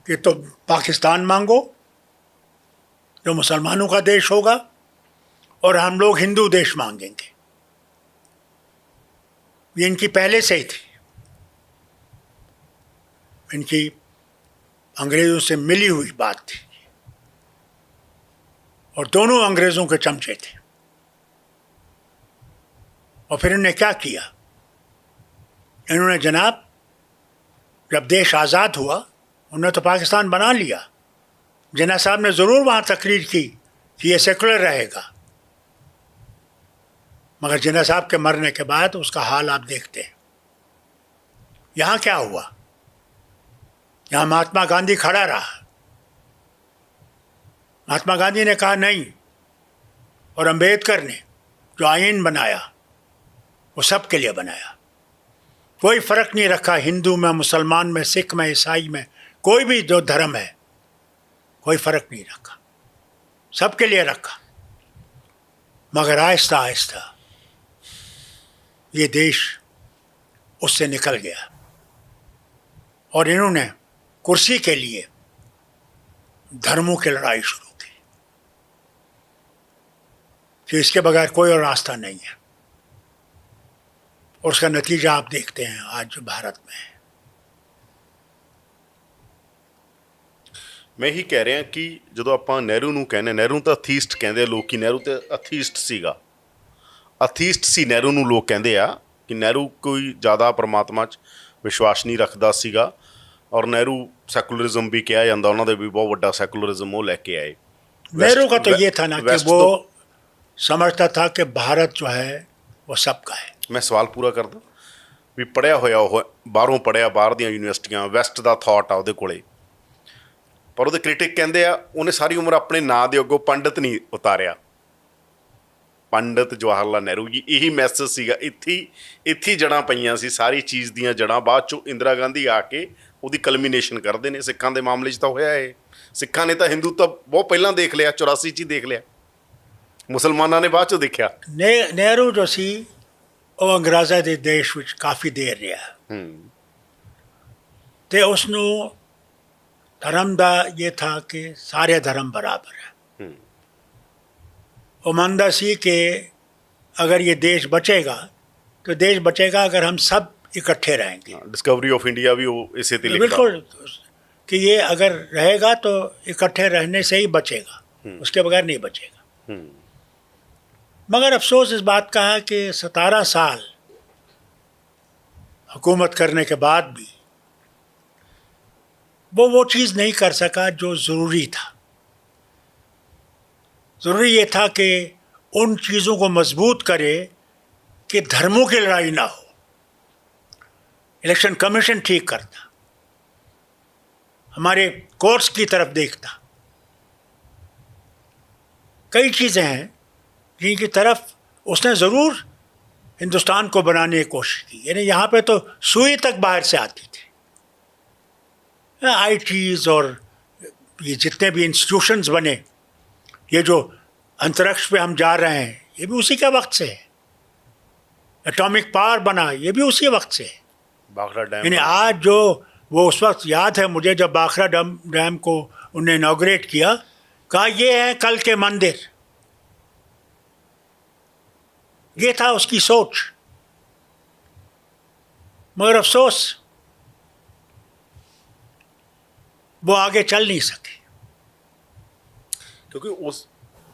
[SPEAKER 2] कि तो पाकिस्तान मांगो जो मुसलमानों का देश होगा, और हम लोग हिंदू देश मांगेंगे। ये इनकी पहले से ही थी, इनकी अंग्रेज़ों से मिली हुई बात थी, और दोनों अंग्रेज़ों के चमचे थे। और फिर इन्होंने क्या किया? इन्होंने जनाब जब देश आज़ाद हुआ, उन्होंने तो पाकिस्तान बना लिया। जिन्ना साहब ने ज़रूर वहाँ तकरीर की कि ये सेकुलर रहेगा, मगर जिन्ना साहब के मरने के बाद उसका हाल आप देखते हैं। यहाँ क्या हुआ? यहाँ महात्मा गांधी खड़ा रहा। महात्मा गांधी ने कहा नहीं, और अंबेडकर ने जो आईन बनाया वो सब के लिए बनाया। कोई फ़र्क नहीं रखा हिंदू में, मुसलमान में, सिख में, ईसाई में, कोई भी जो धर्म है, कोई फ़र्क नहीं रखा, सब के लिए रखा। मगर आहिस्ता आहिस्ता ये देश उससे निकल गया, और इन्होंने कुर्सी के लिए धर्मों की लड़ाई शुरू की कि इसके बगैर कोई और रास्ता नहीं है। और उसका नतीजा आप देखते हैं आज जो भारत में है।
[SPEAKER 1] ਮੈਂ ਹੀ ਕਹਿ ਰਿਹਾ ਕਿ ਜਦੋਂ ਆਪਾਂ ਨਹਿਰੂ ਨੂੰ ਕਹਿੰਦੇ, ਨਹਿਰੂ ਤਾਂ ਅਥੀਸਟ ਕਹਿੰਦੇ ਆ ਲੋਕੀ, ਨਹਿਰੂ ਤੇ ਅਥੀਸਟ ਸੀਗਾ, ਅਥੀਸਟ ਸੀ ਨਹਿਰੂ ਨੂੰ ਲੋਕ ਕਹਿੰਦੇ ਆ ਕਿ ਨਹਿਰੂ ਕੋਈ ਜ਼ਿਆਦਾ ਪਰਮਾਤਮਾ 'ਚ ਵਿਸ਼ਵਾਸ ਨਹੀਂ ਰੱਖਦਾ ਸੀਗਾ, ਔਰ ਨਹਿਰੂ ਸੈਕੂਲਰਿਜ਼ਮ ਵੀ ਕਿਹਾ ਜਾਂਦਾ, ਉਹਨਾਂ ਦੇ ਵੀ ਬਹੁਤ ਵੱਡਾ ਸੈਕੂਲਰਿਜ਼ਮ ਉਹ ਲੈ ਕੇ ਆਏ।
[SPEAKER 2] नेहरू का तो ये था ना कि वो समझता था कि भारत जो है वो सबका है।
[SPEAKER 1] ਮੈਂ ਸਵਾਲ ਪੂਰਾ ਕਰਦਾ ਵੀ ਪੜ੍ਹਿਆ ਹੋਇਆ ਉਹ, ਬਾਹਰੋਂ ਪੜ੍ਹਿਆ, ਬਾਹਰ ਦੀਆਂ ਯੂਨੀਵਰਸਿਟੀਆਂ, ਵੈਸਟ ਦਾ ਥਾਟ ਆ ਉਹਦੇ ਕੋਲੇ, ਪਰ ਉਹਦੇ ਕ੍ਰਿਟਿਕ ਕਹਿੰਦੇ ਆ ਉਹਨੇ ਸਾਰੀ ਉਮਰ ਆਪਣੇ ਨਾਂ ਦੇ ਅੱਗੋਂ ਪੰਡਤ ਨਹੀਂ ਉਤਾਰਿਆ। ਪੰਡਤ ਜਵਾਹਰ ਲਾਲ ਨਹਿਰੂ ਜੀ, ਇਹੀ ਮੈਸੇਜ ਸੀਗਾ। ਇੱਥੇ ਜੜ੍ਹਾਂ ਪਈਆਂ ਸੀ ਸਾਰੀ ਚੀਜ਼ ਦੀਆਂ ਜੜ੍ਹਾਂ। ਬਾਅਦ 'ਚੋਂ ਇੰਦਰਾ ਗਾਂਧੀ ਆ ਕੇ ਉਹਦੀ ਕਲਮੀਨੇਸ਼ਨ ਕਰਦੇ ਨੇ। ਸਿੱਖਾਂ ਦੇ ਮਾਮਲੇ 'ਚ ਤਾਂ ਹੋਇਆ ਇਹ, ਸਿੱਖਾਂ ਨੇ ਤਾਂ ਹਿੰਦੂ ਤਾਂ ਬਹੁਤ ਪਹਿਲਾਂ ਦੇਖ ਲਿਆ, 84 'ਚ ਹੀ ਦੇਖ ਲਿਆ, ਮੁਸਲਮਾਨਾਂ ਨੇ ਬਾਅਦ 'ਚੋਂ ਦੇਖਿਆ।
[SPEAKER 2] नेहरू जो सी वो अंग्रेज़ों के देश ਵਿੱਚ काफ़ी देर रहा, तो उसनों धर्म का ये था कि सारे धर्म बराबर है। वो मानता सी कि अगर ये देश बचेगा तो देश बचेगा अगर हम सब इकट्ठे रहेंगे।
[SPEAKER 1] डिस्कवरी ऑफ इंडिया भी वो इसे थे लिखा।
[SPEAKER 2] बिल्कुल, कि ये अगर रहेगा तो इकट्ठे रहने से ही बचेगा, उसके बगैर नहीं बचेगा। मगर अफसोस इस बात का है कि 17 साल हुकूमत करने के बाद भी वो चीज़ नहीं कर सका जो ज़रूरी था। ज़रूरी ये था कि उन चीज़ों को मजबूत करे कि धर्मों की लड़ाई ना हो। इलेक्शन कमीशन ठीक करता, हमारे कोर्ट्स की तरफ देखता, कई चीज़ें हैं जिनकी तरफ उसने ज़रूर हिंदुस्तान को बनाने की कोशिश की। यानी यहाँ पे तो सुई तक बाहर से आती थी। आईटीज़ और ये जितने भी इंस्टीट्यूशंस बने, ये जो अंतरिक्ष पे हम जा रहे हैं, ये भी उसी के वक्त से है। एटॉमिक पावर बना, ये भी उसी वक्त से है।
[SPEAKER 1] बाखरा डैम,
[SPEAKER 2] यानी आज जो वो उस वक्त याद है मुझे, जब बाखरा डैम को उन्हें इनॉग्रेट किया, कहा ये है कल के मंदिर। ये था उसकी सोच। मगर अफसोस वो आगे चल नहीं सके।
[SPEAKER 1] ਕਿਉਂਕਿ ਉਸ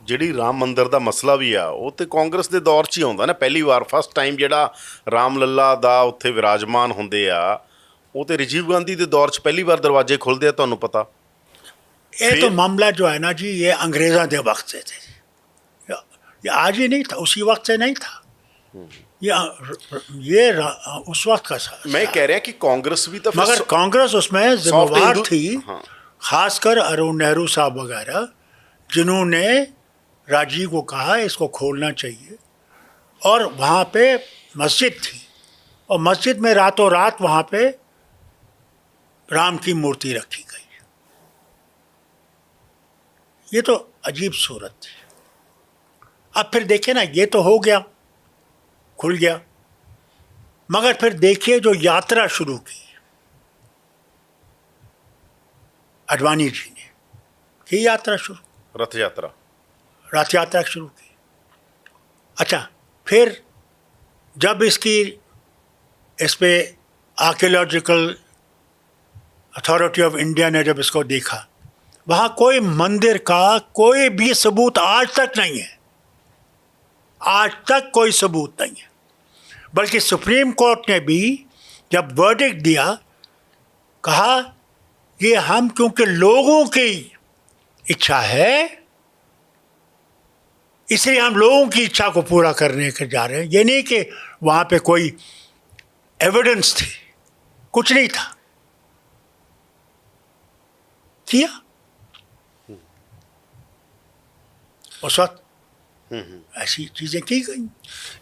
[SPEAKER 1] ਜਿਹੜੀ ਰਾਮ ਮੰਦਿਰ ਦਾ ਮਸਲਾ ਵੀ ਆ ਉਹ ਤੇ ਕਾਂਗਰਸ ਦੇ ਦੌਰ 'ਚ ਹੀ ਆਉਂਦਾ ਨਾ, ਪਹਿਲੀ ਵਾਰ ਫਸਟ ਟਾਈਮ ਜਿਹੜਾ ਰਾਮ ਲੱਲਾ ਦਾ ਉੱਥੇ ਵਿਰਾਜਮਾਨ ਹੁੰਦੇ ਆ ਉਹ ਤੇ ਰਾਜੀਵ ਗਾਂधी ਦੇ ਦੌਰ 'ਚ ਪਹਿਲੀ ਵਾਰ ਦਰਵਾਜ਼ੇ ਖੁੱਲ੍ਹਦੇ ਆ, ਤੁਹਾਨੂੰ ਪਤਾ।
[SPEAKER 2] ये तो मामला जो है ना जी, ये अंग्रेज़ों के वक्त से थे, ये आज ही नहीं था, उसी वक्त से नहीं था, ये उस वक्त का
[SPEAKER 1] मैं कह रहा कि कांग्रेस भी तो
[SPEAKER 2] मगर कांग्रेस उसमें जिम्मेवार थी।
[SPEAKER 1] हाँ।
[SPEAKER 2] खासकर अरुण नेहरू साहब वगैरह, जिन्होंने राजीव को कहा इसको खोलना चाहिए, और वहाँ पे मस्जिद थी, और मस्जिद में रातों रात वहाँ पे राम की मूर्ति रखी गई। ये तो अजीब सूरत थी। अब फिर देखे ना, ये तो हो गया, खुल गया, मगर फिर देखिए जो यात्रा शुरू की अडवाणी जी ने, की यात्रा शुरू,
[SPEAKER 1] रथ यात्रा,
[SPEAKER 2] रथ यात्रा शुरू की। अच्छा, फिर जब इस पे आर्कियोलॉजिकल अथॉरिटी ऑफ इंडिया ने जब इसको देखा, वहाँ कोई मंदिर का कोई भी सबूत आज तक नहीं है, आज तक कोई सबूत नहीं है। बल्कि सुप्रीम कोर्ट ने भी जब वर्डिक्ट दिया, कहा ये हम क्योंकि लोगों की इच्छा है इसलिए हम लोगों की इच्छा को पूरा करने के जा रहे हैं। ये नहीं कि वहाँ पे कोई एविडेंस थी, कुछ नहीं था, किया उस वक्त ऐसी चीज़ें की गई।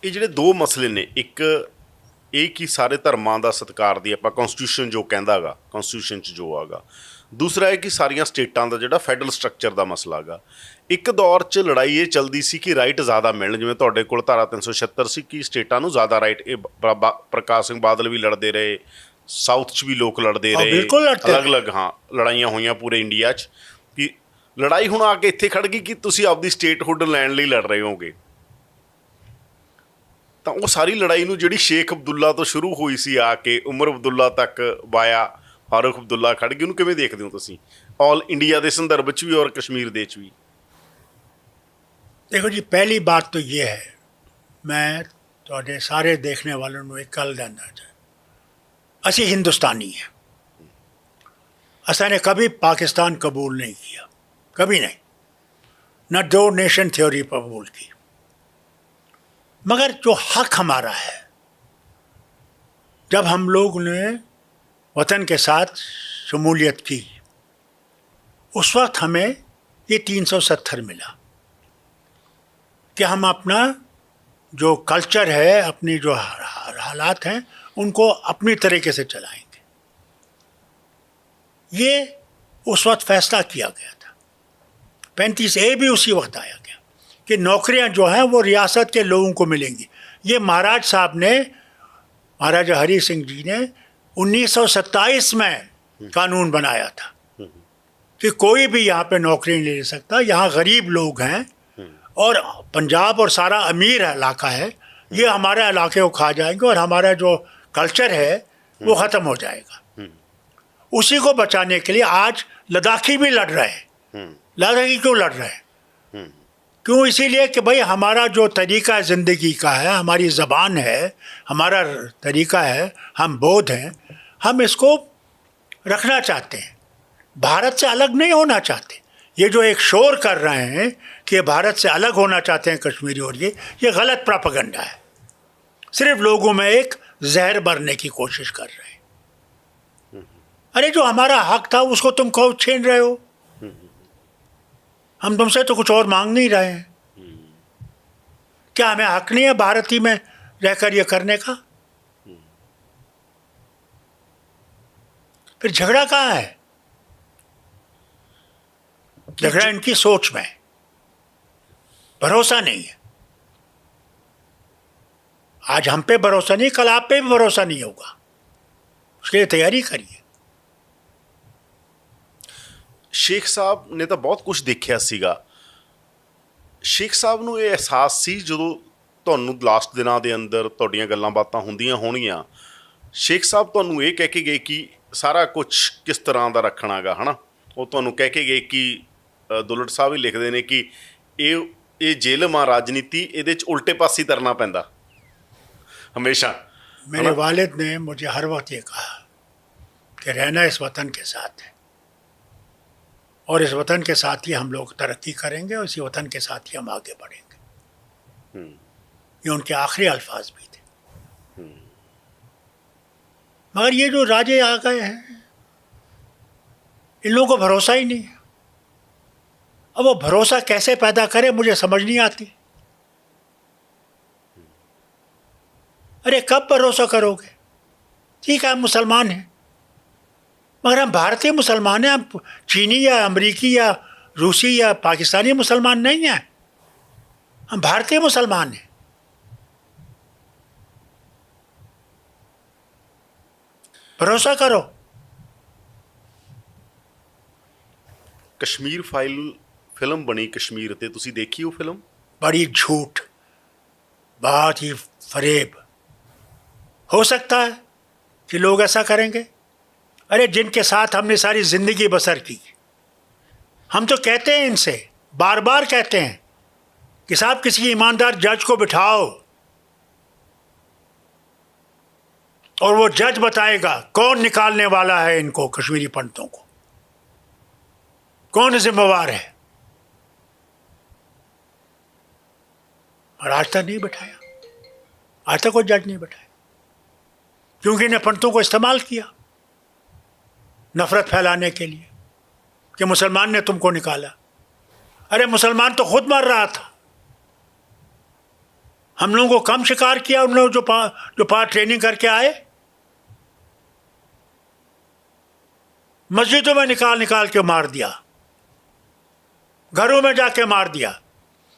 [SPEAKER 1] ਇਹ ਜਿਹੜੇ ਦੋ ਮਸਲੇ ਨੇ, ਇੱਕ ਇਹ ਕਿ ਸਾਰੇ ਧਰਮਾਂ ਦਾ ਸਤਿਕਾਰ ਦੀ ਆਪਾਂ ਕਨਸਟੀਟਿਊਸ਼ਨ ਜੋ ਕਹਿੰਦਾ ਗਾ, ਕਨਸਟੀਟਿਊਸ਼ਨ 'ਚ ਜੋ ਆਗਾ। ਦੂਸਰਾ ਹੈ ਕਿ ਸਾਰੀਆਂ ਸਟੇਟਾਂ ਦਾ ਜਿਹੜਾ ਫੈਡਰਲ ਸਟਰਕਚਰ ਦਾ ਮਸਲਾ ਗਾ। ਇੱਕ ਦੌਰ 'ਚ ਲੜਾਈ ਇਹ ਚੱਲਦੀ ਸੀ ਕਿ ਰਾਈਟ ਜ਼ਿਆਦਾ ਮਿਲਣ, ਜਿਵੇਂ ਤੁਹਾਡੇ ਕੋਲ ਧਾਰਾ 376 ਸੀ ਕਿ ਸਟੇਟਾਂ ਨੂੰ ਜ਼ਿਆਦਾ ਰਾਈਟ, ਇਹ ਪ੍ਰਕਾਸ਼ ਸਿੰਘ ਬਾਦਲ ਵੀ ਲੜਦੇ ਰਹੇ, ਸਾਊਥ 'ਚ ਵੀ ਲੋਕ ਲੜਦੇ ਰਹੇ, ਅਲੱਗ-ਅਲੱਗ ਹਾਂ ਲੜਾਈਆਂ ਹੋਈਆਂ ਪੂਰੇ ਇੰਡੀਆ 'ਚ। ਕਿ ਲੜਾਈ ਹੁਣ ਆ ਕੇ ਇੱਥੇ ਖੜ ਗਈ ਕਿ ਤੁਸੀਂ ਆਪਦੀ ਸਟੇਟਹੁੱਡ ਲੈਣ ਲਈ ਲੜ ਰਹੇ ਹੋਗੇ। ਤਾਂ ਉਹ ਸਾਰੀ ਲੜਾਈ ਨੂੰ ਜਿਹੜੀ ਸ਼ੇਖ ਅਬਦੁੱਲਾ ਤੋਂ ਸ਼ੁਰੂ ਹੋਈ ਸੀ ਆ ਕੇ ਉਮਰ ਅਬਦੁੱਲਾ ਤੱਕ ਵਾਇਆ ਫਾਰੂਕ ਅਬਦੁੱਲਾ ਖੜ ਗਈ, ਉਹਨੂੰ ਕਿਵੇਂ ਦੇਖਦੇ ਹੋ ਤੁਸੀਂ ਆਲ ਇੰਡੀਆ ਦੇ ਸੰਦਰਭ 'ਚ ਵੀ ਔਰ ਕਸ਼ਮੀਰ ਦੇ 'ਚ ਵੀ?
[SPEAKER 2] देखो जी, पहली बात तो ये है, मैं थोड़े सारे देखने वालों को एक गल देना चाहे, असी हिंदुस्तानी हैं, असा ने कभी पाकिस्तान कबूल नहीं किया, कभी नहीं, न दो नेशन थ्योरी कबूल की। मगर जो हक हमारा है, जब हम लोग ने वतन के साथ शमूलियत की, उस वक्त हमें ये 370 मिला कि हम अपना जो कल्चर है, अपनी जो हालात हैं, उनको अपनी तरीके से चलाएंगे। ये उस वक्त फैसला किया गया था। 35A भी उसी वक्त आया गया कि नौकरियां जो हैं वो रियासत के लोगों को मिलेंगी। ये महाराज साहब ने, महाराजा हरि सिंह जी ने 1927 में कानून बनाया था कि कोई भी यहाँ पे नौकरी नहीं ले सकता। यहाँ गरीब लोग हैं और पंजाब और सारा अमीर इलाका है, ये हमारे इलाके को खा जाएंगे और हमारा जो कल्चर है वो ख़त्म हो जाएगा। उसी को बचाने के लिए आज लद्दाखी भी लड़ रहे हैं। लद्दाखी क्यों लड़ रहे हैं? क्यों? इसीलिए कि भाई हमारा जो तरीका ज़िंदगी का है, हमारी ज़बान है, हमारा तरीका है, हम बौद्ध हैं, हम इसको रखना चाहते हैं, भारत से अलग नहीं होना चाहते। ये जो एक शोर कर रहे हैं कि भारत से अलग होना चाहते हैं कश्मीरी, और ये गलत प्रोपेगेंडा है, सिर्फ लोगों में एक जहर भरने की कोशिश कर रहे हैं। अरे जो हमारा हक था उसको तुम क्यों छीन रहे हो? हम तुमसे तो कुछ और मांग नहीं रहे हैं। क्या हमें हक नहीं है भारतीय में रहकर ये करने का? फिर झगड़ा कहाँ है? झगड़ा इनकी सोच में, भरोसा नहीं है। आज हम पे भरोसा नहीं, कल आप पे भी भरोसा नहीं होगा, उसके लिए तैयारी करिए।
[SPEAKER 1] ਸ਼ੇਖ ਸਾਹਿਬ ਨੇ ਤਾਂ ਬਹੁਤ ਕੁਝ ਦੇਖਿਆ ਸੀਗਾ। ਸ਼ੇਖ ਸਾਹਿਬ ਨੂੰ ਇਹ ਅਹਿਸਾਸ ਸੀ ਜਦੋਂ ਤੁਹਾਨੂੰ ਲਾਸਟ ਦਿਨਾਂ ਦੇ ਅੰਦਰ ਤੁਹਾਡੀਆਂ ਗੱਲਾਂ ਬਾਤਾਂ ਹੁੰਦੀਆਂ ਹੋਣਗੀਆਂ, ਸ਼ੇਖ ਸਾਹਿਬ ਤੁਹਾਨੂੰ ਇਹ ਕਹਿ ਕੇ ਗਏ ਕਿ ਸਾਰਾ ਕੁਝ ਕਿਸ ਤਰ੍ਹਾਂ ਦਾ ਰੱਖਣਾ ਗਾ, ਹੈ ਨਾ, ਉਹ ਤੁਹਾਨੂੰ ਕਹਿ ਕੇ ਗਏ ਕਿ ਦੁੱਲੜ ਸਾਹਿਬ ਹੀ ਲਿਖਦੇ ਨੇ ਕਿ ਇਹ ਜ਼ੇਲਮ ਆ ਰਾਜਨੀਤੀ, ਇਹਦੇ 'ਚ ਉਲਟੇ ਪਾਸੇ ਹੀ ਤਰਨਾ ਪੈਂਦਾ हमेशा।
[SPEAKER 2] मेरे वालिद ने मुझे हर वक्त ये कहा कि रहना इस वतन के साथ है और इस वतन के साथ ही हम लोग तरक्की करेंगे और इसी वतन के साथ ही हम आगे बढ़ेंगे। ये उनके आखिरी अल्फाज भी थे। मगर ये जो राजे आ गए हैं, इन लोगों को भरोसा ही नहीं है। अब वो भरोसा कैसे पैदा करे मुझे समझ नहीं आती। अरे कब भरोसा करोगे? ठीक है, हम मुसलमान हैं, मगर हम भारतीय मुसलमान हैं, हम चीनी या अमरीकी या रूसी या पाकिस्तानी मुसलमान नहीं हैं, हम भारतीय मुसलमान हैं। भरोसा करो।
[SPEAKER 1] कश्मीर फाइल फिल्म बनी कश्मीर ते, तुसी देखी वो फिल्म?
[SPEAKER 2] बड़ी झूठ, बहुत ही फरेब। हो सकता है कि लोग ऐसा करेंगे। अरे जिनके साथ हमने सारी ज़िंदगी बसर की, हम तो कहते हैं इनसे, बार बार कहते हैं कि साहब किसी ईमानदार जज को बिठाओ और वो जज बताएगा कौन निकालने वाला है इनको, कश्मीरी पंडितों को, कौन जिम्मेवार है। और आज तक नहीं बैठाया, आज तक कोई जज नहीं बैठाया, क्योंकि इन्हें पंडितों को इस्तेमाल किया नफरत फैलाने के लिए कि मुसलमान ने तुमको निकाला। अरे मुसलमान तो खुद मर रहा था। हम लोगों को कम शिकार किया उन लोगों जो पार ट्रेनिंग करके आए। मस्जिदों में निकाल निकाल के मार दिया, घरों में जाके मार दिया।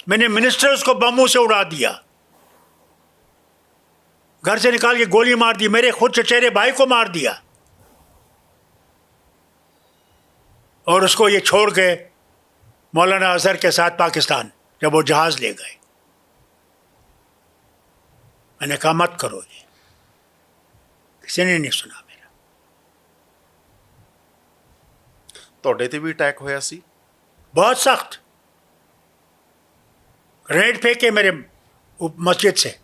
[SPEAKER 2] मैंने मिनिस्टर्स को बमों से उड़ा दिया, घर से निकाल के गोली मार दी, मेरे खुद चचेरे भाई को मार दिया। और उसको ये छोड़ के मौलाना अजहर के साथ पाकिस्तान जब वो जहाज़ ले गए, मैंने कहा मत करो ये, किसी ने नहीं सुना मेरा।
[SPEAKER 1] ਤੁਹਾਡੇ ਤੇ भी अटैक होया सी?
[SPEAKER 2] बहुत सख्त ग्रेनेड फेंके मेरे मस्जिद से।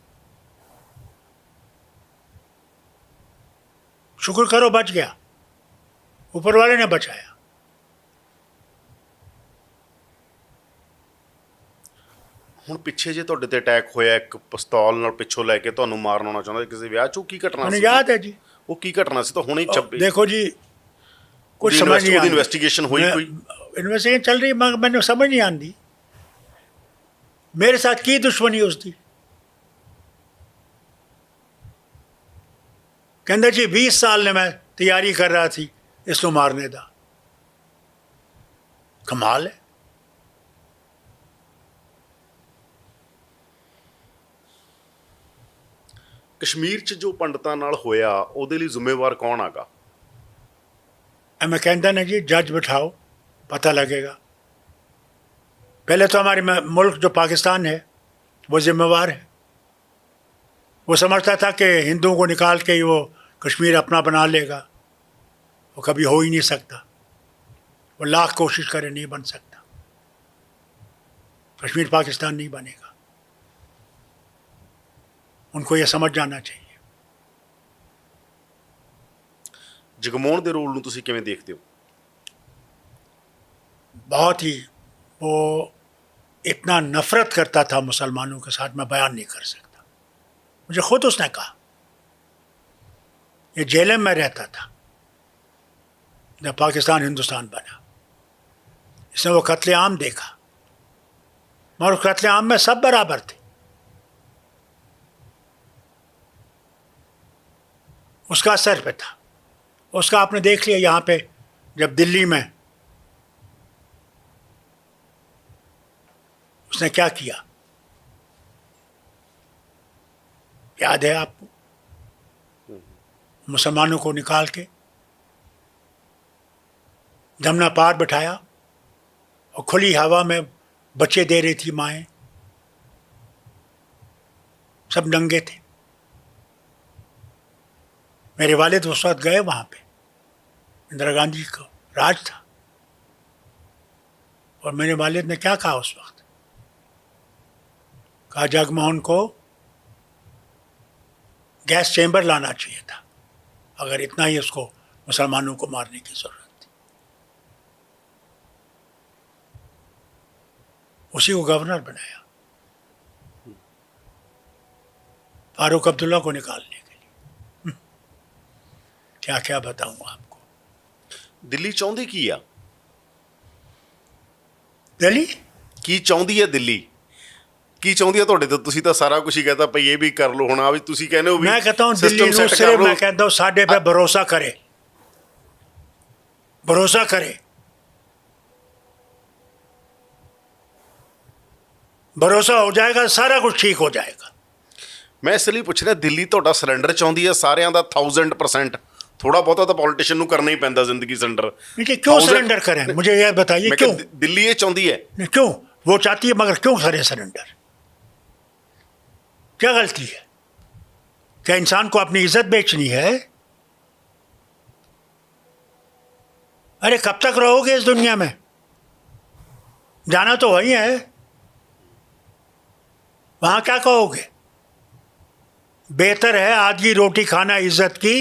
[SPEAKER 2] शुक्र करो बच गया, ऊपर वाले ने बचाया।
[SPEAKER 1] ਹੁਣ ਪਿੱਛੇ ਜੇ ਤੁਹਾਡੇ ਤੇ ਅਟੈਕ ਹੋਇਆ, ਇੱਕ ਪਿਸਤੌਲ ਨਾਲ ਪਿੱਛੋਂ ਲੈ ਕੇ ਤੁਹਾਨੂੰ ਮਾਰਨ ਆਉਣਾ ਚਾਹੁੰਦਾ ਕਿਸੇ ਵਿਆਹ 'ਚ, ਉਹ ਕੀ ਘਟਨਾ
[SPEAKER 2] मैंने
[SPEAKER 1] ਸੀ?
[SPEAKER 2] याद है जी।
[SPEAKER 1] ਉਹ ਕੀ ਘਟਨਾ ਸੀ? ਤਾਂ ਹੁਣੇ 26
[SPEAKER 2] देखो जी, कुछ समझ नहीं आती।
[SPEAKER 1] इन्वेस्टिगेशन हुई कोई?
[SPEAKER 2] इन्वेस्टिगेशन चल रही, मगर मैंने समझ नहीं आती मेरे साथ की दुश्मनी उसकी। कहते जी 20 साल ने मैं तैयारी कर रहा थी इसको मारने दा। कमाल है।
[SPEAKER 1] ਕਸ਼ਮੀਰ 'ਚ ਜੋ ਪੰਡਤਾਂ ਨਾਲ ਹੋਇਆ ਉਹਦੇ ਲਈ ਜ਼ਿੰਮੇਵਾਰ ਕੌਣ ਆਗਾ?
[SPEAKER 2] मैं कहता ना जी जज बिठाओ, पता लगेगा। पहले तो हमारे मुल्क जो पाकिस्तान है वो जिम्मेवार है। वो समझता था कि हिंदुओं को निकाल के ही वो कश्मीर अपना बना लेगा, वो कभी हो ही नहीं सकता। वो लाख कोशिश करे नहीं बन सकता। कश्मीर पाकिस्तान नहीं बनेगा। उनको ये समझ जाना चाहिए।
[SPEAKER 1] ਜਗਮੋਹਨ ਦੇ ਰੋਲ ਨੂੰ ਤੁਸੀਂ ਕਿਵੇਂ ਦੇਖਦੇ ਹੋ?
[SPEAKER 2] बहुत ही वो इतना नफरत करता था मुसलमानों के साथ, मैं बयान नहीं कर सकता। मुझे खुद उसने कहा, ये जेल में रहता था जब पाकिस्तान हिंदुस्तान बना, इसने वो कत्लेआम देखा, मगर उस कत्लेआम में सब बराबर थे। उसका असर पे था। उसका आपने देख लिया यहाँ पे जब दिल्ली में उसने क्या किया, याद है आपको? मुसलमानों को निकाल के जमुना पार बिठाया और खुली हवा में बच्चे दे रही थी माएँ, सब नंगे थे। मेरे वालिद उस वक्त गए वहाँ पे, इंदिरा गांधी का राज था, और मेरे वालिद ने क्या कहा उस वक्त? कहा जगमोहन को गैस चेंबर लाना चाहिए था, अगर इतना ही उसको मुसलमानों को मारने की जरूरत थी। उसी को गवर्नर बनाया फारूक अब्दुल्ला को निकालने के लिए। क्या क्या बताऊं आपको।
[SPEAKER 1] ਦਿੱਲੀ ਚਾਹੁੰਦੀ ਕੀ ਆ?
[SPEAKER 2] दिल्ली
[SPEAKER 1] ਕੀ ਚਾਹੁੰਦੀ ਹੈ ਦਿੱਲੀ? ਕੀ ਚਾਹੁੰਦੀ ਹੈ ਤੁਹਾਡੇ ਤੋਂ? ਤੁਸੀਂ ਤਾਂ ਸਾਰਾ ਕੁਝ ਹੀ ਕਹਤਾ ਭਈ ਇਹ ਵੀ ਕਰ ਲਓ, ਹੁਣ ਆ ਵੀ ਤੁਸੀਂ ਕਹਿੰਦੇ ਹੋ ਵੀ
[SPEAKER 2] मैं कहता हूं
[SPEAKER 1] system
[SPEAKER 2] दिल्ली ਨੂੰ
[SPEAKER 1] set ਕਰ
[SPEAKER 2] सिर्फ
[SPEAKER 1] ਲਓ।
[SPEAKER 2] मैं कहता हूं साडे पे भरोसा करे, भरोसा करे, भरोसा हो जाएगा, सारा कुछ ठीक हो जाएगा।
[SPEAKER 1] ਮੈਂ ਇਸ ਲਈ ਪੁੱਛ ਰਿਹਾ, ਦਿੱਲੀ ਤੁਹਾਡਾ ਸਰੈਂਡਰ ਚਾਹੁੰਦੀ ਹੈ ਸਾਰਿਆਂ ਦਾ 1000%? ਥੋੜਾ ਬਹੁਤਾ ਤਾਂ ਪੋਲੀਟੀਸ਼ੀਅਨ ਨੂੰ ਕਰਨਾ ਹੀ ਪੈਂਦਾ ਜ਼ਿੰਦਗੀ ਸਰੈਂਡਰ।
[SPEAKER 2] मुझे क्यों सरेंडर करें, मुझे यह बताइए
[SPEAKER 1] ਮੈਂ
[SPEAKER 2] क्यों?
[SPEAKER 1] ਕਿਹਾ ਦਿੱਲੀ ਇਹ ਚਾਹੁੰਦੀ ਹੈ।
[SPEAKER 2] नहीं, क्यों वो चाहती है, मगर क्यों करे सरेंडर? क्या गलती है? क्या इंसान को अपनी इज्जत बेचनी है? अरे कब तक रहोगे इस दुनिया में? जाना तो वही है, वहां क्या कहोगे? बेहतर है आधी रोटी खाना इज्जत की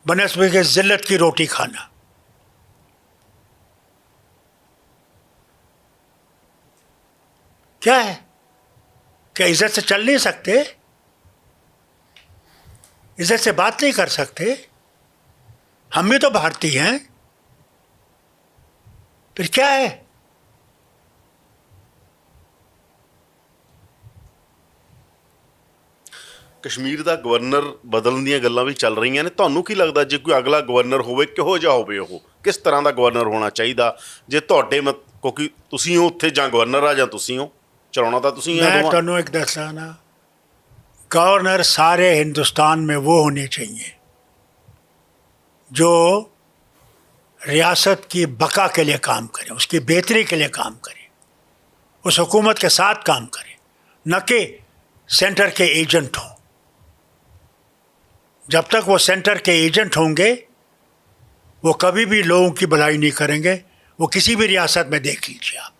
[SPEAKER 2] बनस्बत के जिल्लत की रोटी खाना। क्या है? क्या इज्जत से चल नहीं सकते? इज्जत से बात नहीं कर सकते? हम भी तो भारतीय हैं, फिर क्या है?
[SPEAKER 1] ਕਸ਼ਮੀਰ ਦਾ ਗਵਰਨਰ ਬਦਲਣ ਦੀਆਂ ਗੱਲਾਂ ਵੀ ਚੱਲ ਰਹੀਆਂ ਨੇ। ਤੁਹਾਨੂੰ ਕੀ ਲੱਗਦਾ ਜੇ ਕੋਈ ਅਗਲਾ ਗਵਰਨਰ ਹੋਵੇ, ਕਿਹੋ ਜਿਹਾ ਹੋਵੇ ਉਹ? ਕਿਸ ਤਰ੍ਹਾਂ ਦਾ ਗਵਰਨਰ ਹੋਣਾ ਚਾਹੀਦਾ? ਜੇ ਤੁਹਾਡੇ ਕਿਉਂਕਿ ਤੁਸੀਂ ਹੋ ਉੱਥੇ, ਜਾਂ ਗਵਰਨਰ ਆ ਜਾਂ ਤੁਸੀਂ ਹੋ, ਚਲਾਉਣਾ ਤਾਂ ਤੁਸੀਂ ਆ
[SPEAKER 2] मैं
[SPEAKER 1] ਦੋਵਾਂ।
[SPEAKER 2] ਤੁਹਾਨੂੰ एक दसा ना, गवर्नर सारे हिंदुस्तान में वो होने चाहिए जो रियासत की बका के लिए काम करें, उसकी बेहतरी के लिए काम करें, उस हुकूमत के साथ काम करें, न कि सेंटर के एजेंट हों। जब तक वो सेंटर के एजेंट होंगे वो कभी भी लोगों की भलाई नहीं करेंगे। वो किसी भी रियासत में देख लीजिए आप,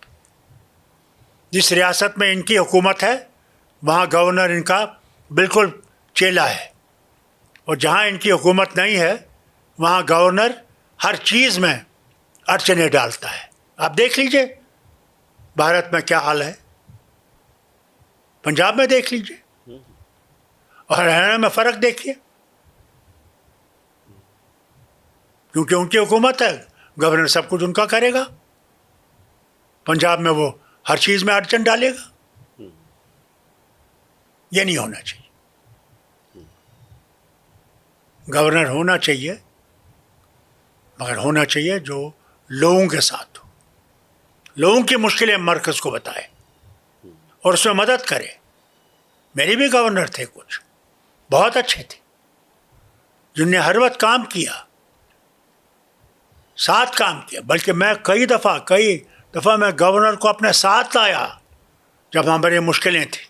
[SPEAKER 2] जिस रियासत में इनकी हुकूमत है वहाँ गवर्नर इनका बिल्कुल चेला है, और जहाँ इनकी हुकूमत नहीं है वहाँ गवर्नर हर चीज़ में अड़चने डालता है। आप देख लीजिए भारत में क्या हाल है, पंजाब में देख लीजिए, और हरियाणा में फ़र्क देखिए, क्योंकि उनकी हुकूमत है, गवर्नर सब कुछ उनका करेगा। पंजाब में वो हर चीज़ में अड़चन डालेगा। ये नहीं होना चाहिए। गवर्नर होना चाहिए, मगर होना चाहिए जो लोगों के साथ हो, लोगों की मुश्किलें मरकज़ को बताए और उसमें मदद करे। मेरे भी गवर्नर थे कुछ, बहुत अच्छे थे, जिनने हर वक्त काम किया, साथ काम किया। बल्कि मैं कई दफ़ा मैं गवर्नर को अपने साथ लाया जब हमारी मुश्किलें थी,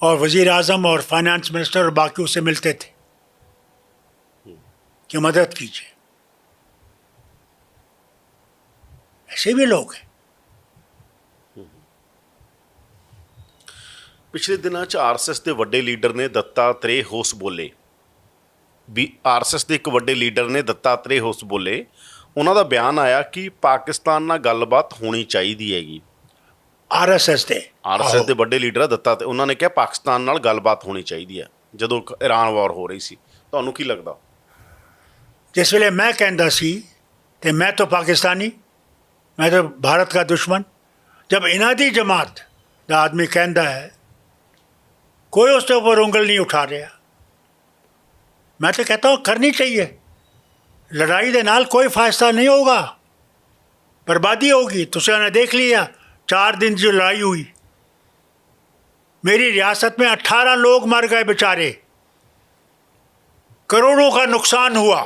[SPEAKER 2] और वज़ीर आज़म और फाइनेंस मिनिस्टर और बाकी उससे मिलते थे कि मदद कीजिए। ऐसे भी लोग हैं।
[SPEAKER 1] ਪਿਛਲੇ ਦਿਨਾਂ 'ਚ ਆਰਐਸਐਸ ਦੇ ਵੱਡੇ ਲੀਡਰ ਨੇ ਦੱਤਾਤਰੇय ਹੋਸ ਬੋਲੇ ਵੀ ਆਰਐਸਐਸ ਦੇ ਇੱਕ ਵੱਡੇ ਲੀਡਰ ਨੇ ਦੱਤਾਤਰੇय ਹੋਸ ਬੋਲੇ, ਉਹਨਾਂ ਦਾ ਬਿਆਨ ਆਇਆ ਕਿ ਪਾਕਿਸਤਾਨ ਨਾਲ ਗੱਲਬਾਤ ਹੋਣੀ ਚਾਹੀਦੀ ਹੈਗੀ।
[SPEAKER 2] आरएसएस ਦੇ
[SPEAKER 1] ਆਰਐਸਐਸ ਦੇ ਵੱਡੇ ਲੀਡਰ ਆ ਦੱਤਾਤਰੇय, ਉਹਨਾਂ ਨੇ ਕਿਹਾ ਪਾਕਿਸਤਾਨ ਨਾਲ ਗੱਲਬਾਤ ਹੋਣੀ ਚਾਹੀਦੀ ਹੈ ਜਦੋਂ ਇਰਾਨ ਵਾਰ ਹੋ ਰਹੀ ਸੀ। ਤੁਹਾਨੂੰ ਕੀ ਲੱਗਦਾ?
[SPEAKER 2] जिस वेले मैं कहता सी ते मैं तो पाकिस्तानी, मैं तो भारत का दुश्मन। जब इनादी जमात का आदमी कहता है, कोई उसके ऊपर उंगल नहीं उठा रहा। मैं तो कहता हूँ करनी चाहिए। लड़ाई के नाल कोई फायदा नहीं होगा, बर्बादी होगी। तुझे ने देख लिया 4 दिन जो लड़ाई हुई, मेरी रियासत में 18 लोग मर गए बेचारे, करोड़ों का नुकसान हुआ,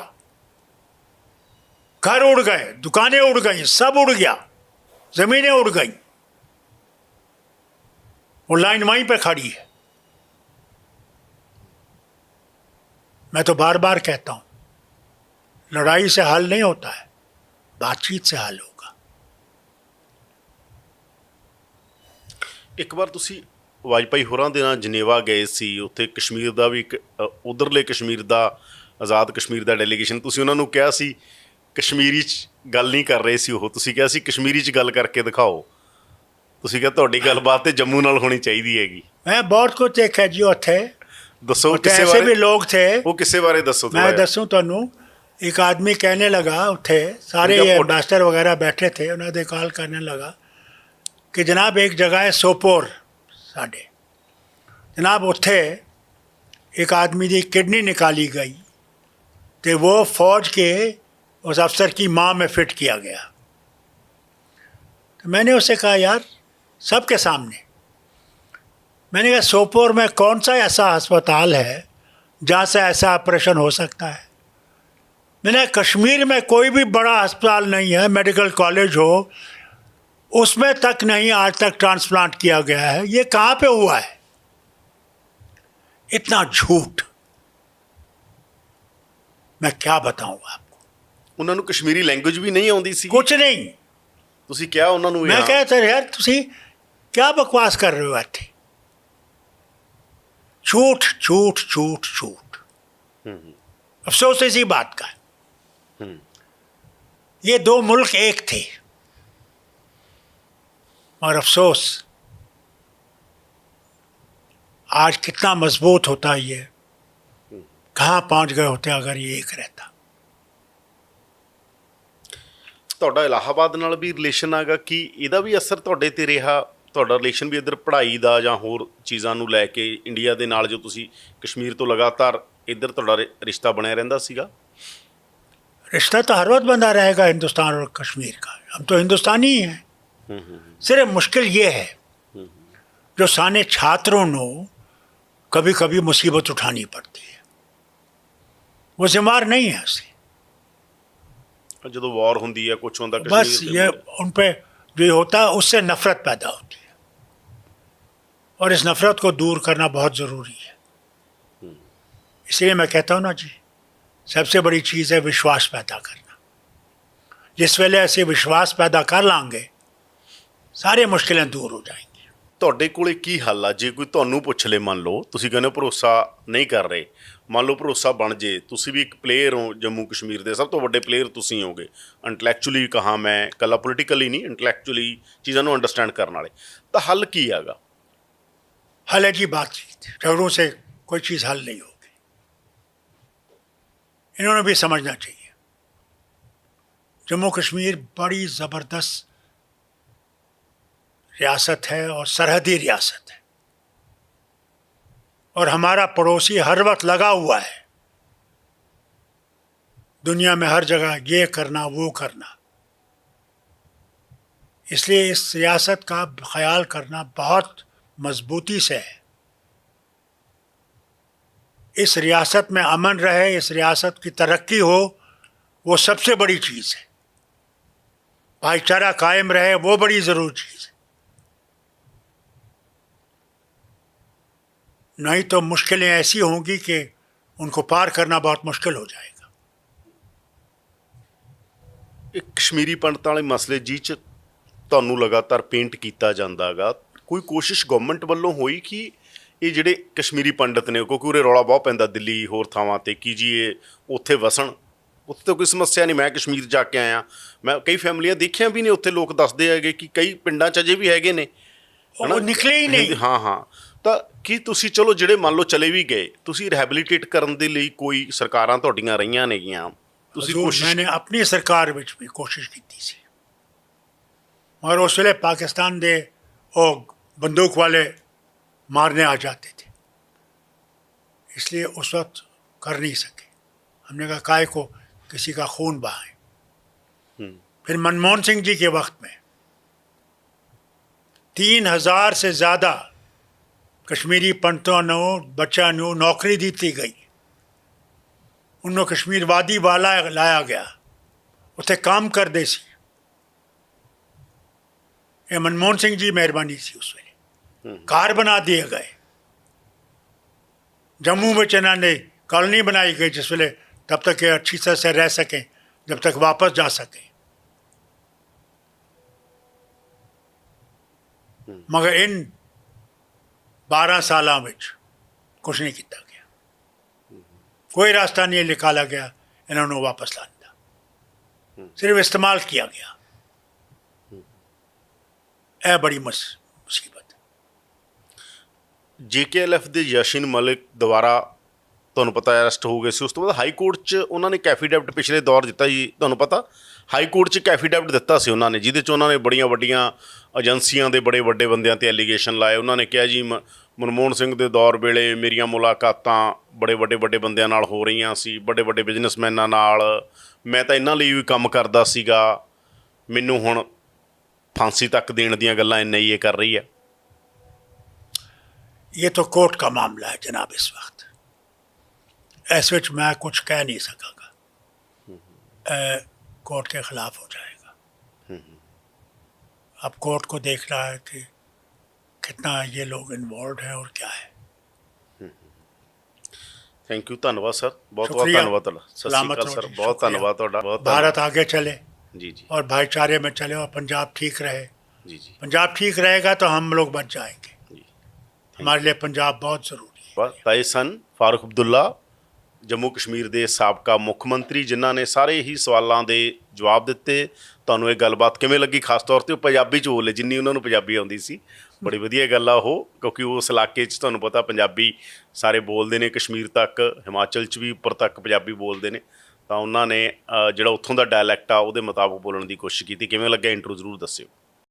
[SPEAKER 2] घर उड़ गए, दुकानें उड़ गई, सब उड़ गया, ज़मीनें उड़ गई। वो लाइन वहीं पे खड़ी है। मैं तो बार बार कहता हूँ, लड़ाई से हल नहीं होता है, बातचीत से हल होगा।
[SPEAKER 1] ਇੱਕ ਵਾਰ ਤੁਸੀਂ ਵਾਜਪਾਈ ਹੋਰਾਂ ਦੇ ਨਾਲ ਜਨੇਵਾ ਗਏ ਸੀ, ਉੱਥੇ ਕਸ਼ਮੀਰ ਦਾ ਵੀ ਇੱਕ ਉਧਰਲੇ ਕਸ਼ਮੀਰ ਦਾ, ਆਜ਼ਾਦ ਕਸ਼ਮੀਰ ਦਾ ਡੈਲੀਗੇਸ਼ਨ, ਤੁਸੀਂ ਉਹਨਾਂ ਨੂੰ ਕਿਹਾ ਸੀ ਕਸ਼ਮੀਰੀ 'ਚ ਗੱਲ ਨਹੀਂ ਕਰ ਰਹੇ ਸੀ ਉਹ, ਤੁਸੀਂ ਕਿਹਾ ਸੀ ਕਸ਼ਮੀਰੀ 'ਚ ਗੱਲ ਕਰਕੇ ਦਿਖਾਓ, ਤੁਸੀਂ ਕਿਹਾ ਤੁਹਾਡੀ ਗੱਲਬਾਤ ਤੇ ਜੰਮੂ ਨਾਲ ਹੋਣੀ ਚਾਹੀਦੀ ਹੈਗੀ।
[SPEAKER 2] मैं बहुत कुछ देखा जी उत्थे,
[SPEAKER 1] ਦੱਸੋ
[SPEAKER 2] उत्थे
[SPEAKER 1] ਕਿਸੇ
[SPEAKER 2] ऐसे भी
[SPEAKER 1] ਬਾਰੇ,
[SPEAKER 2] लोग थे।
[SPEAKER 1] ਉਹ ਕਿਸੇ ਬਾਰੇ ਦੱਸੋ
[SPEAKER 2] मैं
[SPEAKER 1] ਥੋੜ੍ਹਾ ਜਿਹਾ।
[SPEAKER 2] दसूं तुहानू, एक आदमी कहने लगा उत्थे, सारे
[SPEAKER 1] उनका
[SPEAKER 2] ये
[SPEAKER 1] फोटो-
[SPEAKER 2] एम्बेसडर वगैरह बैठे थे, उन्होंने कॉल करने लगा कि जनाब एक जगह है सोपोर साढ़े, जनाब उत्थे एक आदमी की किडनी निकाली गई तो वो फौज के उस अफसर की माँ में फिट किया गया। तो मैंने उससे कहा यार, सबके सामने, मैंने कहा सोपोर में कौन सा ऐसा अस्पताल है जहाँ से ऐसा ऑपरेशन हो सकता है? मैंने कहा कश्मीर में कोई भी बड़ा अस्पताल नहीं है, मेडिकल कॉलेज हो, उसमें तक नहीं आज तक ट्रांसप्लांट किया गया है, ये कहाँ पे हुआ है? इतना झूठ, मैं क्या बताऊँ आपको।
[SPEAKER 1] ਉਹਨਾਂ ਨੂੰ ਕਸ਼ਮੀਰੀ ਲੈਂਗੁਏਜ ਵੀ ਨਹੀਂ ਆਉਂਦੀ ਸੀ?
[SPEAKER 2] कुछ नहीं।
[SPEAKER 1] ਤੁਸੀਂ ਕਿਹਾ ਉਹਨਾਂ ਨੂੰ
[SPEAKER 2] मैं कहता यार तुसी क्या बकवास कर रहे हो इत्थे? झूठ झूठ झूठ झूठ। अफसोस इसी बात का है। ये दो मुल्क एक थे, और अफसोस आज कितना मजबूत होता ये, कहाँ पहुँच गए होते अगर ये एक रहता।
[SPEAKER 1] ਤੁਹਾਡਾ ਇਲਾਹਾਬਾਦ ਨਾਲ ਵੀ ਰਿਲੇਸ਼ਨ ਹੈਗਾ, ਕਿ ਇਹਦਾ ਵੀ ਅਸਰ ਤੁਹਾਡੇ ਤੇ ਰਿਹਾ? ਤੁਹਾਡਾ ਰਿਲੇਸ਼ਨ ਵੀ ਇੱਧਰ ਪੜ੍ਹਾਈ ਦਾ ਜਾਂ ਹੋਰ ਚੀਜ਼ਾਂ ਨੂੰ ਲੈ ਕੇ ਇੰਡੀਆ ਦੇ ਨਾਲ, ਜੋ ਤੁਸੀਂ ਕਸ਼ਮੀਰ ਤੋਂ ਲਗਾਤਾਰ ਇੱਧਰ ਤੁਹਾਡਾ ਰਿਸ਼ਤਾ ਬਣਿਆ ਰਹਿੰਦਾ ਸੀਗਾ?
[SPEAKER 2] रिश्ता तो हर वक्त बंधा रहेगा हिंदुस्तान और कश्मीर का, हम तो हिंदुस्तानी ही हैं। सिर्फ मुश्किल ये है जो साने छात्रों को कभी कभी मुसीबत उठानी पड़ती है, वो जिम्मेदार नहीं है उसे।
[SPEAKER 1] ਜਦੋਂ ਵਾਰ ਹੁੰਦੀ ਹੈ, ਕੁਛ ਹੁੰਦਾ
[SPEAKER 2] बस
[SPEAKER 1] ਕਸ਼ਮੀਰ
[SPEAKER 2] ये
[SPEAKER 1] ਦੇ,
[SPEAKER 2] उन पे जो होता है उससे नफरत पैदा होती है, और इस नफरत को दूर करना बहुत ज़रूरी है। इसलिए मैं कहता हूँ ना जी, सबसे बड़ी चीज़ है विश्वास पैदा करना। जिस वेले ऐसे विश्वास पैदा कर लांगे, सारी मुश्किलें दूर हो जाएंगी।
[SPEAKER 1] ਤੁਹਾਡੇ ਕੋਲੇ ਕੀ ਹੱਲ ਆ? ਜੇ ਕੋਈ ਤੁਹਾਨੂੰ ਪੁੱਛ ਲੇ, ਮੰਨ ਲਓ ਤੁਸੀਂ ਕਹਿੰਦੇ ਹੋ ਭਰੋਸਾ ਨਹੀਂ ਕਰ ਰਹੇ, ਮੰਨ ਲਓ ਭਰੋਸਾ ਬਣ ਜੇ, ਤੁਸੀਂ ਵੀ ਇੱਕ ਪਲੇਅਰ ਹੋ, ਜੰਮੂ ਕਸ਼ਮੀਰ ਦੇ ਸਭ ਤੋਂ ਵੱਡੇ ਪਲੇਅਰ ਤੁਸੀਂ ਹੋਗੇ, ਇੰਟੈਲੈਕਚੁਅਲੀ ਕਹਾਂ ਮੈਂ, ਇਕੱਲਾ ਪੋਲੀਟੀਕਲੀ ਨਹੀਂ, ਇੰਟੈਲੈਕਚੁਅਲੀ ਚੀਜ਼ਾਂ ਨੂੰ ਅੰਡਰਸਟੈਂਡ ਕਰਨ ਵਾਲੇ, ਤਾਂ ਹੱਲ ਕੀ ਹੈਗਾ?
[SPEAKER 2] हल है जी बातचीत, झगड़ों से कोई चीज़ हल नहीं होगी। इन्होंने भी समझना चाहिए जम्मू कश्मीर बड़ी ज़बरदस्त रियासत है और सरहदी रियासत है, और हमारा पड़ोसी हर वक्त लगा हुआ है दुनिया में हर जगह ये करना वो करना। इसलिए इस रियासत का ख्याल करना बहुत मजबूती से है। इस रियासत में अमन रहे, इस रियासत की तरक्की हो, वो सबसे बड़ी चीज़ है। भाईचारा कायम रहे, वो बड़ी ज़रूरी चीज़ है। नहीं तो मुश्किलें ऐसी होंगी कि उनको पार करना बहुत मुश्किल हो जाएगा।
[SPEAKER 1] ਇਹ ਕਸ਼ਮੀਰੀ ਪੰਡਤਾਂ ਵਾਲੇ ਮਸਲੇ ਜੀ 'ਚ ਤੁਹਾਨੂੰ ਲਗਾਤਾਰ ਪੇਂਟ ਕੀਤਾ ਜਾਂਦਾ ਹੈਗਾ, ਕੋਈ ਕੋਸ਼ਿਸ਼ ਗਵਰਨਮੈਂਟ ਵੱਲੋਂ ਹੋਈ ਕਿ ਇਹ ਜਿਹੜੇ ਕਸ਼ਮੀਰੀ ਪੰਡਤ ਨੇ, ਕਿਉਂਕਿ ਉਰੇ ਰੌਲਾ ਬਹੁਤ ਪੈਂਦਾ ਦਿੱਲੀ ਹੋਰ ਥਾਵਾਂ 'ਤੇ, ਕਿ ਜੀ ਇਹ ਉੱਥੇ ਵਸਣ, ਉੱਥੇ ਤਾਂ ਕੋਈ ਸਮੱਸਿਆ ਨਹੀਂ, ਮੈਂ ਕਸ਼ਮੀਰ ਜਾ ਕੇ ਆਇਆ, ਮੈਂ ਕਈ ਫੈਮਲੀਆਂ ਦੇਖੀਆਂ ਵੀ ਨੇ ਉੱਥੇ, ਲੋਕ ਦੱਸਦੇ ਹੈਗੇ ਕਿ ਕਈ ਪਿੰਡਾਂ 'ਚ ਅਜੇ ਵੀ ਹੈਗੇ ਨੇ,
[SPEAKER 2] वो निकले ही नहीं।
[SPEAKER 1] ਹਾਂ ਹਾਂ, ਤਾਂ ਕੀ ਤੁਸੀਂ ਚਲੋ ਜਿਹੜੇ ਮੰਨ ਲਓ ਚਲੇ ਵੀ ਗਏ, ਤੁਸੀਂ ਰਿਹੈਬਿਲਿਟੇਟ ਕਰਨ ਦੇ ਲਈ ਕੋਈ ਸਰਕਾਰਾਂ ਤੁਹਾਡੀਆਂ ਰਹੀਆਂ ਨੇਗੀਆਂ, ਤੁਸੀਂ
[SPEAKER 2] हजूर,
[SPEAKER 1] ਕੋਸ਼ਿਸ਼?
[SPEAKER 2] मैंने अपनी सरकार में भी कोशिश की थी, मगर उस वेले पाकिस्तान दे वो बंदूक वाले मारने आ जाते थे, इसलिए उस वक्त कर नहीं सके। हमने कहा काय को किसी का खून बहाए। फिर मनमोहन सिंह जी के वक्त में 3000 से ज़्यादा कश्मीरी पंडितों को, बच्चा को नौकरी दी गई, उन्होंने कश्मीर वादी वाला लाया गया, उत्थे काम कर दे सी। ये मनमोहन सिंह जी मेहरबानी सी, उस वेले घर बना दिए गए। जम्मू में इन्होंने कॉलोनी बनाई गई, जिस वेले तब तक ये अच्छी तरह से रह सकें, जब तक वापस जा सकें। मगर इन 12 सालों में कुछ नहीं किया गया, कोई रास्ता नहीं निकाला गया इन्होंने वापस लाने का, सिर्फ इस्तेमाल किया गया। यह बड़ी मुसीबत।
[SPEAKER 1] JKLF ਦੇ ਯਸ਼ਿਨ ਮਲਿਕ ਦੁਆਰਾ ਤੁਹਾਨੂੰ ਪਤਾ ਅਰੈਸਟ ਹੋ ਗਏ ਸੀ। ਉਸ ਤੋਂ ਬਾਅਦ ਹਾਈ ਕੋਰਟ 'ਚ ਉਹਨਾਂ ਨੇ ਕੈਫੀਡੈਵਿਟ ਪਿਛਲੇ ਦੌਰ ਦਿੱਤਾ ਜੀ, ਤੁਹਾਨੂੰ ਪਤਾ ਹਾਈ ਕੋਰਟ 'ਚ ਕੈਫੀਡੈਵਿਟ ਦਿੱਤਾ ਸੀ ਉਹਨਾਂ ਨੇ, ਜਿਹਦੇ 'ਚ ਉਹਨਾਂ ਨੇ ਬੜੀਆਂ ਵੱਡੀਆਂ ਏਜੰਸੀਆਂ ਦੇ ਬੜੇ ਵੱਡੇ ਬੰਦਿਆਂ 'ਤੇ ਐਲੀਗੇਸ਼ਨ ਲਾਏ। ਉਹਨਾਂ ਨੇ ਕਿਹਾ ਜੀ ਮਨਮੋਹਨ ਸਿੰਘ ਦੇ ਦੌਰ ਵੇਲੇ ਮੇਰੀਆਂ ਮੁਲਾਕਾਤਾਂ ਬੜੇ ਵੱਡੇ ਬੰਦਿਆਂ ਨਾਲ ਹੋ ਰਹੀਆਂ ਸੀ, ਵੱਡੇ ਬਿਜ਼ਨਸਮੈਨਾਂ ਨਾਲ, ਮੈਂ ਤਾਂ ਇਹਨਾਂ ਲਈ ਵੀ ਕੰਮ ਕਰਦਾ ਸੀਗਾ, ਮੈਨੂੰ ਹੁਣ ਫਾਂਸੀ ਤੱਕ ਦੇਣ ਦੀਆਂ ਗੱਲਾਂ NIA कर रही है।
[SPEAKER 2] ये तो कोर्ट का मामला है जनाब, इस वक्त ऐसे में मैं कुछ कह नहीं सकागा, कोर्ट के खिलाफ हो जाएगा। अब कोर्ट को देखना है कि कितना ये लोग इन्वॉल्व है और क्या है।
[SPEAKER 1] थैंक यू, धन्यवाद सर, बहुत
[SPEAKER 2] शुक्रिया।
[SPEAKER 1] धन्यवाद ਤੁਹਾਡਾ। ਸਤਿ ਸ਼੍ਰੀ ਅਕਾਲ ਸਰ, ਬਹੁਤ ਧੰਨਵਾਦ ਤੁਹਾਡਾ, ਬਹੁਤ
[SPEAKER 2] भारत आगे चले
[SPEAKER 1] जी जी
[SPEAKER 2] और भाईचारे में चले और पंजाब ठीक रहे।
[SPEAKER 1] जी जी
[SPEAKER 2] पंजाब ठीक रहेगा तो हम लोग बच जाएंगे।
[SPEAKER 1] जी।
[SPEAKER 2] हमारे लिए पंजाब बहुत ज़रूरी है।
[SPEAKER 1] ਬਸ ਤਾਏ ਸਨ ਫਾਰੂਕ ਅਬਦੁੱਲਾ, ਜੰਮੂ ਕਸ਼ਮੀਰ ਦੇ ਸਾਬਕਾ ਮੁੱਖ ਮੰਤਰੀ, ਜਿਨ੍ਹਾਂ ਨੇ ਸਾਰੇ ਹੀ ਸਵਾਲਾਂ ਦੇ ਜਵਾਬ ਦਿੱਤੇ। ਤੁਹਾਨੂੰ ਇਹ ਗੱਲਬਾਤ ਕਿਵੇਂ ਲੱਗੀ? ਖਾਸ ਤੌਰ 'ਤੇ ਉਹ ਪੰਜਾਬੀ 'ਚ ਬੋਲੇ, ਜਿੰਨੀ ਉਹਨਾਂ ਨੂੰ ਪੰਜਾਬੀ ਆਉਂਦੀ ਸੀ। ਬੜੀ ਵਧੀਆ ਗੱਲ ਆ ਉਹ, ਕਿਉਂਕਿ ਉਸ ਇਲਾਕੇ 'ਚ ਤੁਹਾਨੂੰ ਪਤਾ ਪੰਜਾਬੀ ਸਾਰੇ ਬੋਲਦੇ ਨੇ, ਕਸ਼ਮੀਰ ਤੱਕ, ਹਿਮਾਚਲ 'ਚ ਵੀ ਉੱਪਰ ਤੱਕ ਪੰਜਾਬੀ ਬੋਲਦੇ ਨੇ। ਤਾਂ ਉਹਨਾਂ ਨੇ ਜਿਹੜਾ ਉੱਥੋਂ ਦਾ ਡਾਇਲੈਕਟ ਆ ਉਹਦੇ ਮੁਤਾਬਕ ਬੋਲਣ ਦੀ ਕੋਸ਼ਿਸ਼ ਕੀਤੀ। ਕਿਵੇਂ ਲੱਗਿਆ ਇੰਟਰਵਿਊ ਜ਼ਰੂਰ ਦੱਸਿਓ।